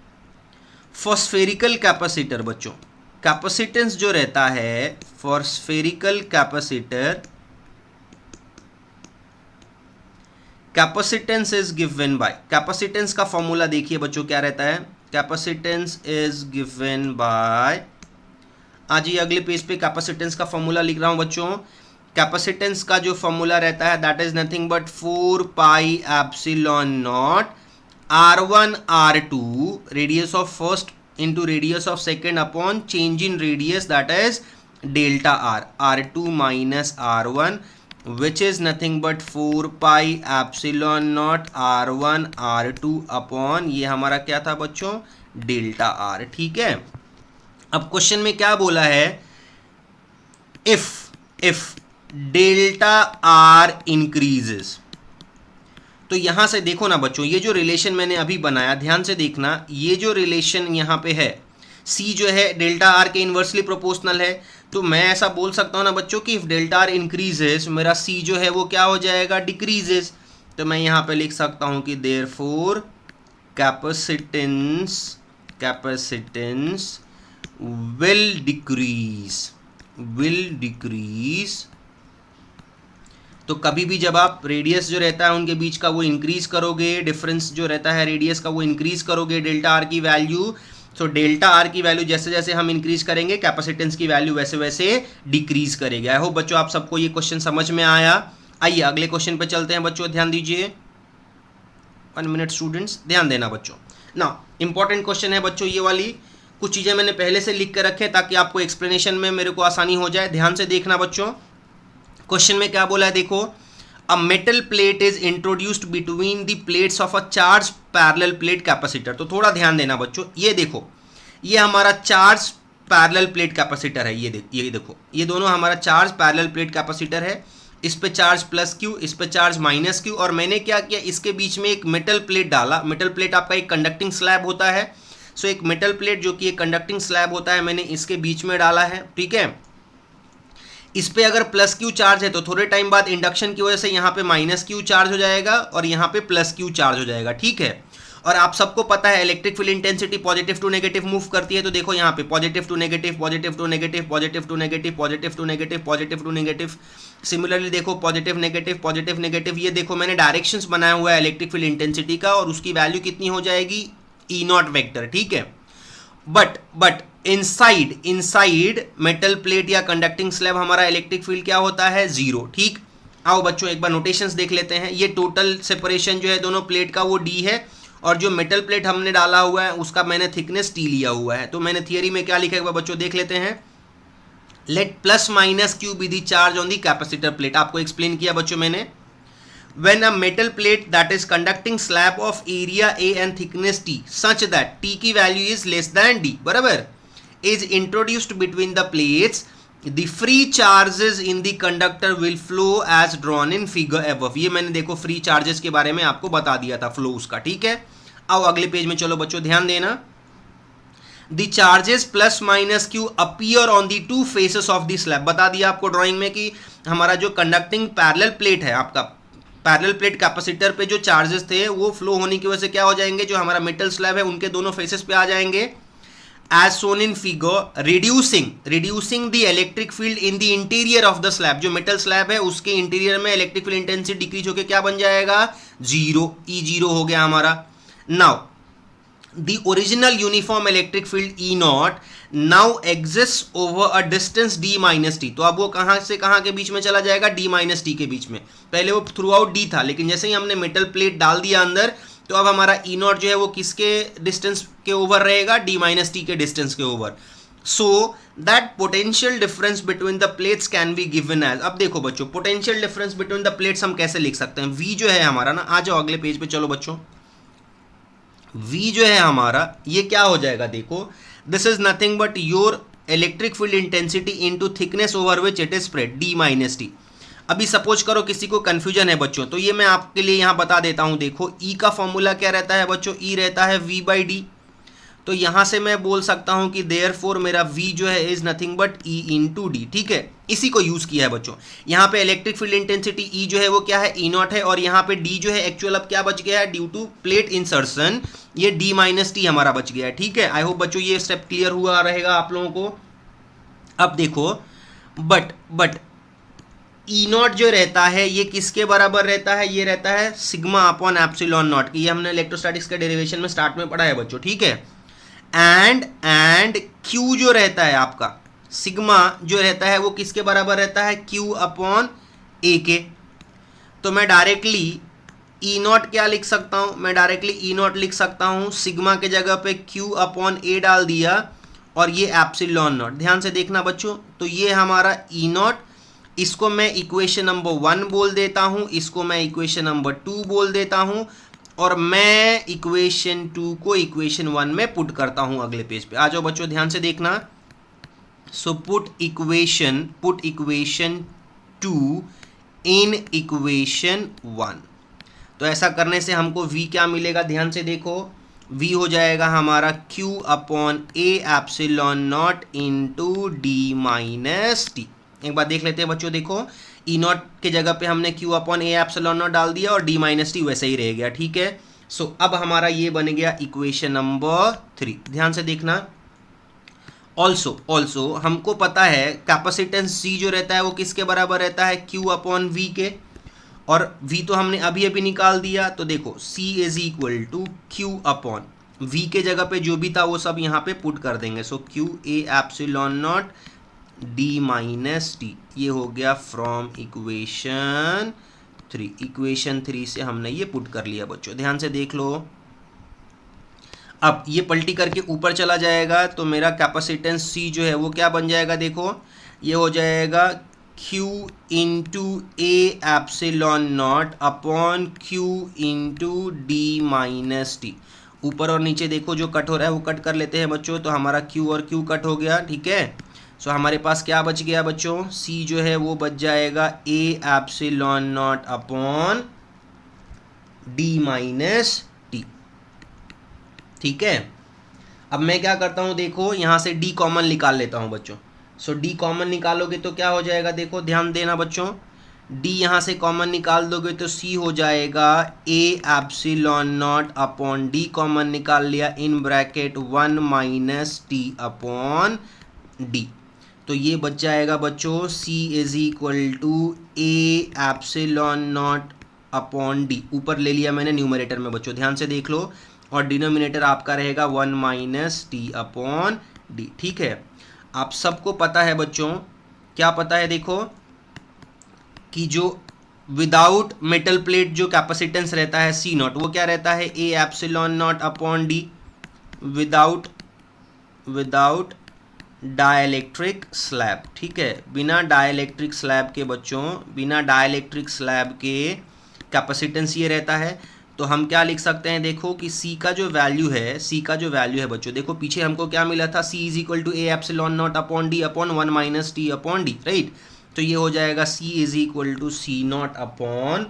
Speaker 1: फॉर स्फेरिकल कैपेसिटर बच्चों, कैपेसिटेंस जो रहता है for spherical capacitor, capacitance is given by, capacitance का फॉर्मूला देखिए बच्चों क्या रहता है, कैपेसिटेंस इज गिवन बाय, आज ये अगले पेज पे कैपेसिटेंस का फॉर्मूला लिख रहा हूं बच्चों। कैपेसिटेंस का जो फॉर्मूला रहता है that is nothing but 4 pi epsilon not R1 R2 radius of first into radius of second upon change in radius that is delta R, R2 minus R1 which is nothing but 4 pi epsilon not R1 R2 upon ये हमारा क्या था बच्चों delta R। ठीक है, अब question में क्या बोला है, इफ डेल्टा R इंक्रीजेस, तो यहां से देखो ना बच्चों, ये जो रिलेशन मैंने अभी बनाया ध्यान से देखना, ये जो रिलेशन यहां पे है C जो है डेल्टा R के इन्वर्सली प्रोपोर्शनल है, तो मैं ऐसा बोल सकता हूं ना बच्चों कि इफ डेल्टा R इंक्रीजेस मेरा C जो है वो क्या हो जाएगा डिक्रीजेस। तो मैं यहां पे लिख सकता हूं कि देयरफॉर कैपेसिटेंस will decrease। तो कभी भी जब आप रेडियस जो रहता है उनके बीच का वो इंक्रीज करोगे, डिफरेंस जो रहता है रेडियस का वो इंक्रीज करोगे डेल्टा आर की वैल्यू, तो डेल्टा आर की वैल्यू जैसे जैसे हम इंक्रीज करेंगे कैपेसिटेंस की वैल्यू वैसे वैसे डिक्रीज करेगी। आई होप बच्चों आप सबको ये क्वेश्चन समझ में आया। आइए अगले क्वेश्चन पे चलते हैं बच्चों, ध्यान दीजिए, 1 मिनट स्टूडेंट्स, ध्यान देना बच्चों ना, इंपॉर्टेंट क्वेश्चन है बच्चों ये वाली, कुछ चीज़ें मैंने पहले से लिख कर रखे ताकि आपको एक्सप्लेनेशन में मेरे को आसानी हो जाए। ध्यान से देखना बच्चों, क्वेश्चन में क्या बोला है देखो, a metal plate is introduced between the plates of a charge parallel plate capacitor. तो थोड़ा ध्यान देना बच्चों, ये देखो ये हमारा चार्ज पैरेलल प्लेट कैपेसिटर है, ये देखो ये दोनों हमारा चार्ज पैरेलल प्लेट कैपेसिटर है, इस पे चार्ज प्लस क्यू, इस पे चार्ज माइनस क्यू, और मैंने क्या किया इसके बीच में एक मेटल प्लेट डाला। मेटल प्लेट आपका एक कंडक्टिंग स्लैब होता है, सो एक मेटल प्लेट जो कि एक कंडक्टिंग स्लैब होता है मैंने इसके बीच में डाला है। ठीक है, इस पे अगर प्लस क्यू चार्ज है तो थोड़े टाइम बाद इंडक्शन की वजह से यहाँ पे माइनस क्यू चार्ज हो जाएगा और यहाँ पे प्लस क्यू चार्ज हो जाएगा। ठीक है, और आप सबको पता है electric field intensity positive to negative move करती है, तो देखो यहाँ पे positive to negative, positive to negative, positive to negative, positive to negative, positive to negative. Similarly देखो पॉजिटिव नेगेटिव, पॉजिटिव नेगेटिव, ये देखो मैंने डायरेक्शंस बनाया हुआ है इलेक्ट्रिक फील्ड इंटेंसिटी का, और उसकी वैल्यू कितनी हो जाएगी ई नॉट वेक्टर। ठीक है, बट इनसाइड मेटल प्लेट या कंडक्टिंग स्लैब हमारा इलेक्ट्रिक फील्ड क्या होता है 0। ठीक, आओ बच्चों एक बार नोटेशंस देख लेते हैं। ये टोटल सेपरेशन जो है दोनों प्लेट का वो d है, और जो मेटल प्लेट हमने डाला हुआ है उसका मैंने थिकनेस t लिया हुआ है। तो मैंने थियरी में क्या लिखा है बच्चों देख लेते हैं, late plus minus Q be the charge on the capacitor plate. आपको एक्सप्लेन किया बच्चों मैंने, when a metal plate that is conducting slab of area A and thickness T such that T की value is less than D, बराबर, is introduced between the plates, the free charges in the conductor will flow as drawn in figure above. ये मैंने देखो free charges के बारे में आपको बता दिया था, flow उसका, ठीक है। आओ अगले पेज में चलो बच्चों, ध्यान देना। The charges plus minus Q appear on the two faces of the slab. बता दिया आपको ड्राइंग में कि हमारा जो कंडक्टिंग पैरेलल प्लेट है, आपका पैरेलल प्लेट कैपेसिटर पे जो चार्जेस थे वो फ्लो होने की वजह से क्या हो जाएंगे, जो हमारा मेटल स्लैब है उनके दोनों फेसेस पे आ जाएंगे, as shown in figure, reducing the electric field in the interior of the slab. जो मेटल स्लैब है उसके इंटीरियर में इलेक्ट्रिक फील्ड इंटेंसिटी डिक्रीज होकर क्या बन जाएगा, जीरो, E0 हो गया हमारा। Now the original uniform electric field E naught now exists over a distance d minus t। तो अब वो कहाँ से कहाँ के बीच में चला जाएगा, d minus t के बीच में। पहले वो थ्रू आउट d था, लेकिन जैसे ही हमने मेटल प्लेट डाल दिया अंदर, तो अब हमारा E naught जो है वो किसके डिस्टेंस के ओवर रहेगा, d minus t के डिस्टेंस के over. So that potential difference between the plates can be given as, अब देखो बच्चों potential difference between the plates हम कैसे लिख सकते हैं। v जो है हमारा ना, आ जाओ अगले पेज पे चलो बच्चों, V जो है हमारा ये क्या हो जाएगा, देखो this is nothing but your electric field intensity into thickness over which it is spread, D minus T. अभी सपोज करो किसी को कंफ्यूजन है बच्चों, तो ये मैं आपके लिए यहाँ बता देता हूँ। देखो E का फॉर्मूला क्या रहता है बच्चों, E रहता है V बाई डी। तो यहाँ से मैं बोल सकता हूँ कि देयरफॉर मेरा V जो है is nothing but E into D, ठीक है। इसी को यूज़ किया है बच्चों। यहाँ पे इलेक्ट्रिक फील्ड इंटेंसिटी E जो है वो क्या है, E नॉट है, और यहाँ पे D जो है एक्चुअल अब क्या बच गया है, ड्यू टू प्लेट इंसर्शन ये D माइनस टी हमारा बच गया है, ठीक है। आई होप बच्चों ये स्टेप क्लियर हुआ रहेगा आप लोगों को। अब देखो बट E नॉट जो रहता है ये किसके बराबर रहता है, ये रहता है सिग्मा अपॉन एप्सिलॉन नॉट की। ये हमने इलेक्ट्रोस्टैटिक्स के डेरिवेशन में स्टार्ट में पढ़ा है बच्चों, ठीक है। एंड Q जो रहता है आपका, सिग्मा जो रहता है वो किसके बराबर रहता है, Q अपॉन ए के। तो मैं डायरेक्टली E नॉट क्या लिख सकता हूँ, मैं डायरेक्टली E नॉट लिख सकता हूँ, सिग्मा के जगह पे Q अपॉन ए डाल दिया और ये एप्सिलॉन नॉट। ध्यान से देखना बच्चों, तो ये हमारा E नॉट, इसको मैं इक्वेशन नंबर 1 बोल देता हूँ, इसको मैं इक्वेशन नंबर 2 बोल देता हूँ, और मैं इक्वेशन 2 को इक्वेशन 1 में पुट करता हूँ अगले पेज पे। आ जाओ बच्चों ध्यान से देखना। So put equation 2 in equation 1। तो ऐसा करने से हमको V क्या मिलेगा, ध्यान से देखो, V हो जाएगा हमारा Q upon A epsilon not into D minus T. एक बार देख लेते हैं बच्चों, देखो E नॉट के जगह पे हमने Q upon A epsilon not डाल दिया और D माइनस टी वैसे ही रह गया, ठीक है। सो अब हमारा ये बन गया इक्वेशन नंबर 3। ध्यान से देखना। ऑल्सो हमको पता है कैपेसिटेंस C जो रहता है वो किसके बराबर रहता है, Q अपॉन V के, और V तो हमने अभी निकाल दिया। तो देखो C is equal to Q upon V के जगह पे जो भी था वो सब यहाँ पे पुट कर देंगे। सो Q A epsilon not D minus T, ये हो गया फ्रॉम इक्वेशन 3। इक्वेशन 3 से हमने ये पुट कर लिया बच्चों, ध्यान से देख लो। अब ये पलटी करके ऊपर चला जाएगा, तो मेरा कैपेसिटेंस C जो है वो क्या बन जाएगा, देखो ये हो जाएगा Q into A epsilon not upon Q into D minus T. ऊपर और नीचे देखो जो कट हो रहा है वो कट कर लेते हैं बच्चों, तो हमारा Q और Q कट हो गया, ठीक है। सो हमारे पास क्या बच गया बच्चों, C जो है वो बच जाएगा A epsilon not upon D minus T, ठीक है। अब मैं क्या करता हूँ, देखो यहाँ से D कॉमन निकाल लेता हूँ बच्चों। सो D कॉमन निकालोगे तो क्या हो जाएगा, देखो ध्यान देना बच्चों, D यहाँ से कॉमन निकाल दोगे तो C हो जाएगा A epsilon not upon D common निकाल लिया in bracket 1 minus T upon D। तो ये बच जाएगा बच्चों C is equal to A epsilon not upon D. ऊपर ले लिया मैंने न्यूमरेटर में बच्चों, ध्यान से देख लो, और डिनोमिनेटर आपका रहेगा 1 माइनस टी अपॉन डी, ठीक है। आप सबको पता है बच्चों, क्या पता है, देखो कि जो विदाउट मेटल प्लेट जो कैपेसिटेंस रहता है C नॉट, वो क्या रहता है, A epsilon not upon D, without dielectric slab, ठीक है। बिना डाइलेक्ट्रिक स्लैब के बच्चों, बिना डाइलेक्ट्रिक स्लैब के कैपेसिटेंस ये रहता है। तो हम क्या लिख सकते हैं, देखो कि C का जो वैल्यू है बच्चों, देखो पीछे हमको क्या मिला था, C is equal to A epsilon not upon D upon 1 minus T upon D, right. तो ये हो जाएगा C is equal to C not upon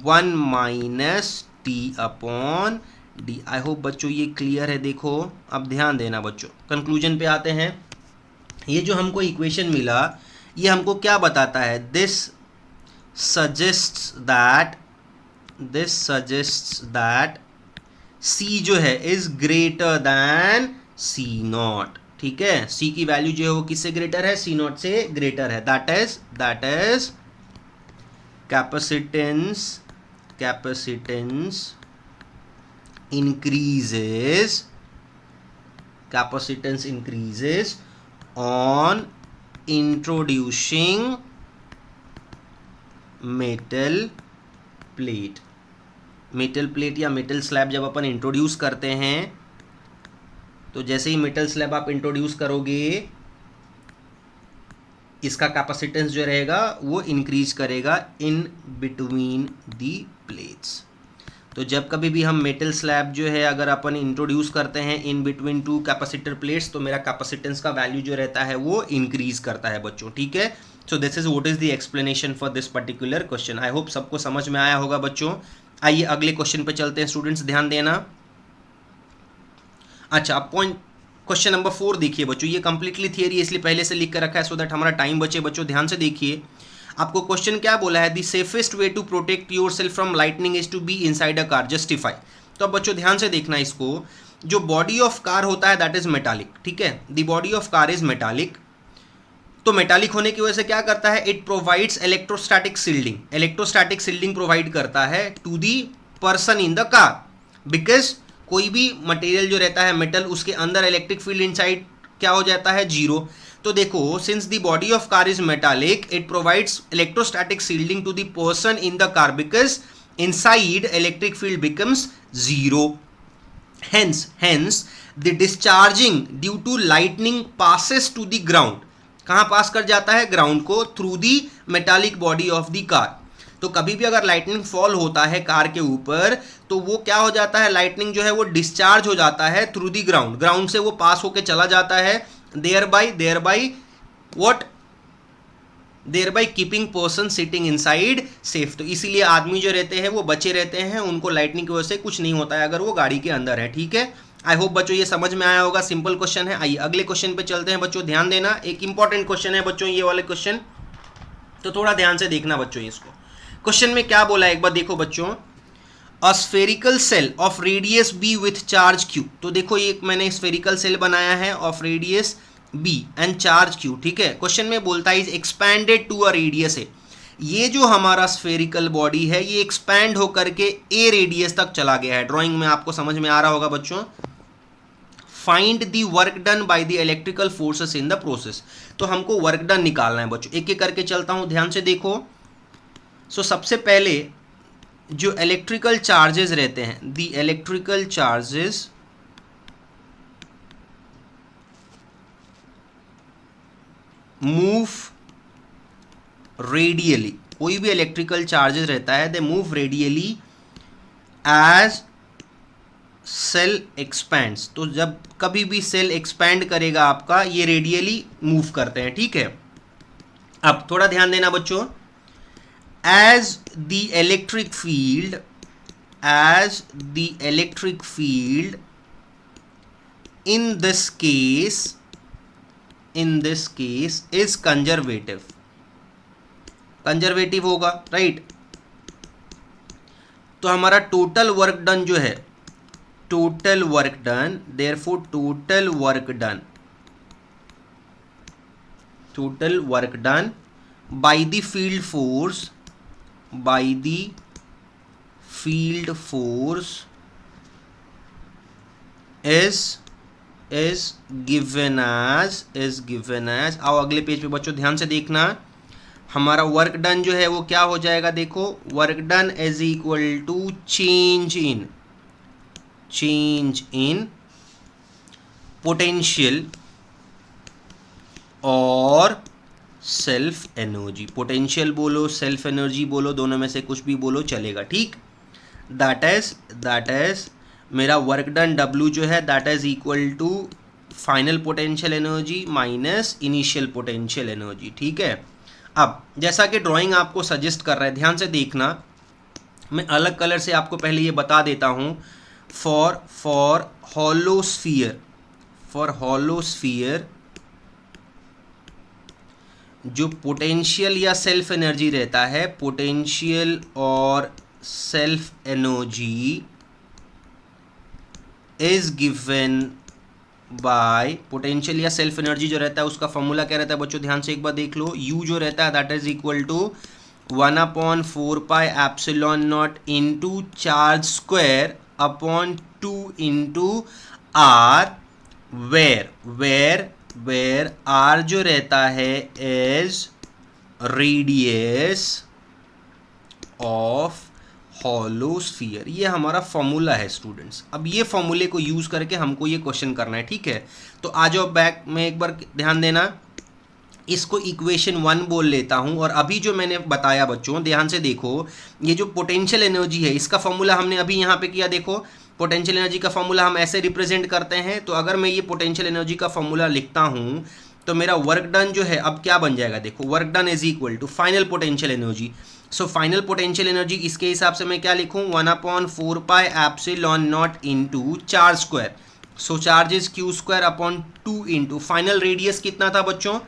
Speaker 1: 1 minus T upon D. I hope बच्चों ये क्लियर है। देखो अब ध्यान देना बच्चों, कंक्लूजन पे आते हैं। ये जो हमको इक्वेशन मिला, ये हमको क्या बताता है, दिस सजेस्ट्स दैट C जो है is greater than C not, ठीक है। C की वैल्यू जो है वो किससे ग्रेटर है, C नॉट से ग्रेटर है। That is capacitance increases on introducing metal plate या मेटल स्लैब जब अपन इंट्रोड्यूस करते हैं, तो जैसे ही मेटल स्लैब आप इंट्रोड्यूस करोगे, इसका कैपेसिटेंस जो रहेगा वो इंक्रीज करेगा इन बिटवीन दी प्लेट्स। तो जब कभी भी हम मेटल स्लैब जो है अगर अपन इंट्रोड्यूस करते हैं in between two capacitor plates, तो मेरा कैपेसिटेंस का वैल्यू जो रहता है वो इंक्रीज करता है बच्चों, ठीक है। सो this is what is the explanation for this particular question. I hope सबको समझ में आया होगा बच्चों। आइए अगले क्वेश्चन पे चलते हैं स्टूडेंट्स, ध्यान देना। अच्छा, अब पॉइंट क्वेश्चन नंबर 4 देखिए बच्चों, ये कंप्लीटली थियरी इसलिए पहले से लिख कर रखा है सो दैट हमारा टाइम बचे बच्चों। ध्यान से देखिए, आपको क्वेश्चन क्या बोला है, the safest way to protect yourself from lightning is to be inside a car, justify. तो अब बच्चों ध्यान से देखना इसको, जो बॉडी ऑफ कार होता है दैट इज मेटालिक, ठीक है। The body of car is metallic. तो मेटालिक होने की वजह से क्या करता है, it provides electrostatic shielding provide करता है to the person in the car, because कोई भी मटेरियल जो रहता है मेटल, उसके अंदर इलेक्ट्रिक फील्ड इनसाइड क्या हो जाता है, जीरो। तो देखो, since the body of car is metallic, it provides electrostatic shielding to the person in the car, because inside electric field becomes zero. Hence the discharging due to lightning passes to the ground. कहाँ पास कर जाता है, ground को, through the metallic body of the car. तो कभी भी अगर lightning fall होता है कार के ऊपर, तो वो क्या हो जाता है, लाइटनिंग जो है वो डिस्चार्ज हो जाता है थ्रू दी ग्राउंड से वो पास होके चला जाता है, thereby keeping person sitting inside safe. तो इसीलिए आदमी जो रहते हैं वो बचे रहते हैं, उनको लाइटनिंग की वजह से कुछ नहीं होता है अगर वो गाड़ी के अंदर है, ठीक है। आई होप बच्चों ये समझ में आया होगा, सिंपल क्वेश्चन है। आइए अगले क्वेश्चन पे चलते हैं बच्चों, ध्यान देना, एक इंपॉर्टेंट क्वेश्चन है बच्चों ये वाले क्वेश्चन, तो थोड़ा ध्यान से देखना बच्चों इसको। क्वेश्चन में क्या बोला है एक बार देखो बच्चों, a spherical shell of radius B with charge q। तो देखो ये मैंने स्फेरिकल सेल बनाया है of radius b and charge q, ठीक है। क्वेश्चन में बोलता है is expanded to a radius A. ये जो हमारा स्फेरिकल बॉडी है ये एक्सपैंड होकर के ए रेडियस तक चला गया है। ड्राइंग में आपको समझ में आ रहा होगा बच्चों। Find the work done by the electrical forces in the process. तो हमको वर्क डन निकालना है बच्चों, एक एक करके चलता हूं, ध्यान से देखो। सो सबसे पहले जो इलेक्ट्रिकल चार्जेस रहते हैं, the electrical charges move radially, कोई भी इलेक्ट्रिकल चार्जेस रहता है they move radially as cell expands. तो जब कभी भी सेल एक्सपैंड करेगा आपका, ये रेडियली मूव करते हैं, ठीक है। अब थोड़ा ध्यान देना बच्चों, as the electric field in this case is conservative होगा, राइट। तो हमारा टोटल वर्क डन जो है, therefore total work done by the field force is given as आओ अगले पेज पे बच्चों ध्यान से देखना, हमारा वर्क डन जो है वो क्या हो जाएगा, देखो work done is equal to change in potential और सेल्फ एनर्जी, पोटेंशियल बोलो सेल्फ एनर्जी बोलो, दोनों में से कुछ भी बोलो चलेगा, ठीक। दैट इज मेरा वर्क डन W जो है that is equal to final potential energy minus initial potential energy, ठीक है। अब जैसा कि ड्राइंग आपको सजेस्ट कर रहा है, ध्यान से देखना, मैं अलग कलर से आपको पहले ये बता देता हूँ। फॉर हॉलो स्फीयर जो पोटेंशियल या सेल्फ एनर्जी रहता है, पोटेंशियल और self energy is given by, potential या सेल्फ एनर्जी जो रहता है उसका फॉर्मूला क्या रहता है बच्चों, ध्यान से एक बार देख लो। U जो रहता है that is equal to 1/4 epsilon not into charge square upon 2 into R, where R जो रहता है is radius of hollow sphere. ये हमारा फॉर्मूला है स्टूडेंट्स। अब ये फॉर्मूले को यूज़ करके हमको ये क्वेश्चन करना है, ठीक है। तो आ जाओ बैक में एक बार ध्यान देना, इसको इक्वेशन 1 बोल लेता हूँ। और अभी जो मैंने बताया बच्चों ध्यान से देखो, ये जो पोटेंशियल एनर्जी है इसका फॉर्मूला हमने अभी यहाँ पे किया। देखो पोटेंशियल एनर्जी का फॉर्मूला हम ऐसे रिप्रेजेंट करते हैं। तो अगर मैं ये पोटेंशियल एनर्जी का फॉर्मूला लिखता हूँ तो मेरा वर्क डन जो है अब क्या बन जाएगा, देखो work done is equal to final potential energy. So final potential energy इसके हिसाब से मैं क्या लिखूँ, 1/4 epsilon not into charge square. So charge is Q square upon 2 into final radius कितना था बच्चों,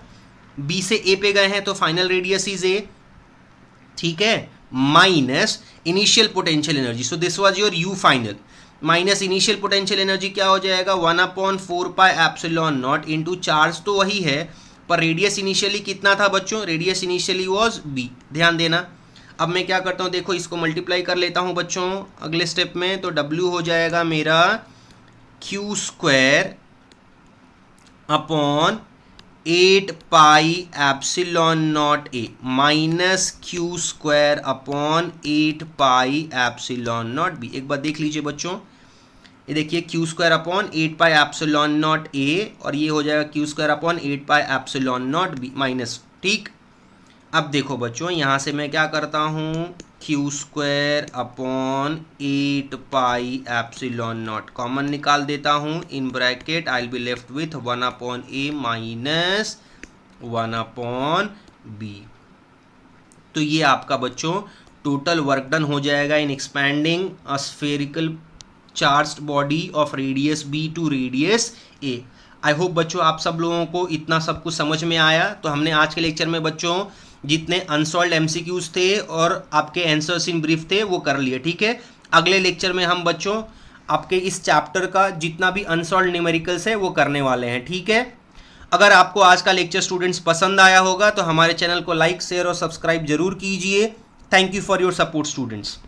Speaker 1: B से A पे गए हैं तो फाइनल रेडियस इज A, ठीक है, minus initial potential energy. So this was your U final minus initial potential energy क्या हो जाएगा, 1/4 एप्सिलॉन नॉट इंटू चार्ज तो वही है पर रेडियस इनिशियली कितना था बच्चों, रेडियस इनिशियली वाज B। ध्यान देना। अब मैं क्या करता हूँ, देखो इसको मल्टीप्लाई कर लेता हूँ बच्चों अगले स्टेप में। तो W हो जाएगा मेरा Q square upon 8 pi epsilon not A minus Q square upon 8 pi epsilon not B। एक बार देख लीजिए बच्चों, ये देखिए Q square upon 8 pi epsilon not A और ये हो जाएगा Q square upon 8 pi epsilon not B minus, ठीक। अब देखो बच्चों यहाँ से मैं क्या करता हूँ, Q square upon 8 pi epsilon not common निकाल देता हूँ। In bracket I will be left with 1/A minus 1/B। तो ये आपका बच्चों टोटल वर्क डन हो जाएगा इन expanding a spherical charged body of radius B to radius A। I hope बच्चों आप सब लोगों को इतना सब कुछ समझ में आया। तो हमने आज के लेक्चर में बच्चों जितने अनसॉल्व्ड MCQs थे और आपके आंसर्स इन ब्रीफ थे वो कर लिए, ठीक है। अगले लेक्चर में हम बच्चों आपके इस चैप्टर का जितना भी अनसॉल्व्ड न्यूमेरिकल्स है वो करने वाले हैं, ठीक है। अगर आपको आज का लेक्चर स्टूडेंट्स पसंद आया होगा तो हमारे चैनल को लाइक शेयर और सब्सक्राइब जरूर कीजिए। Thank you for your support students.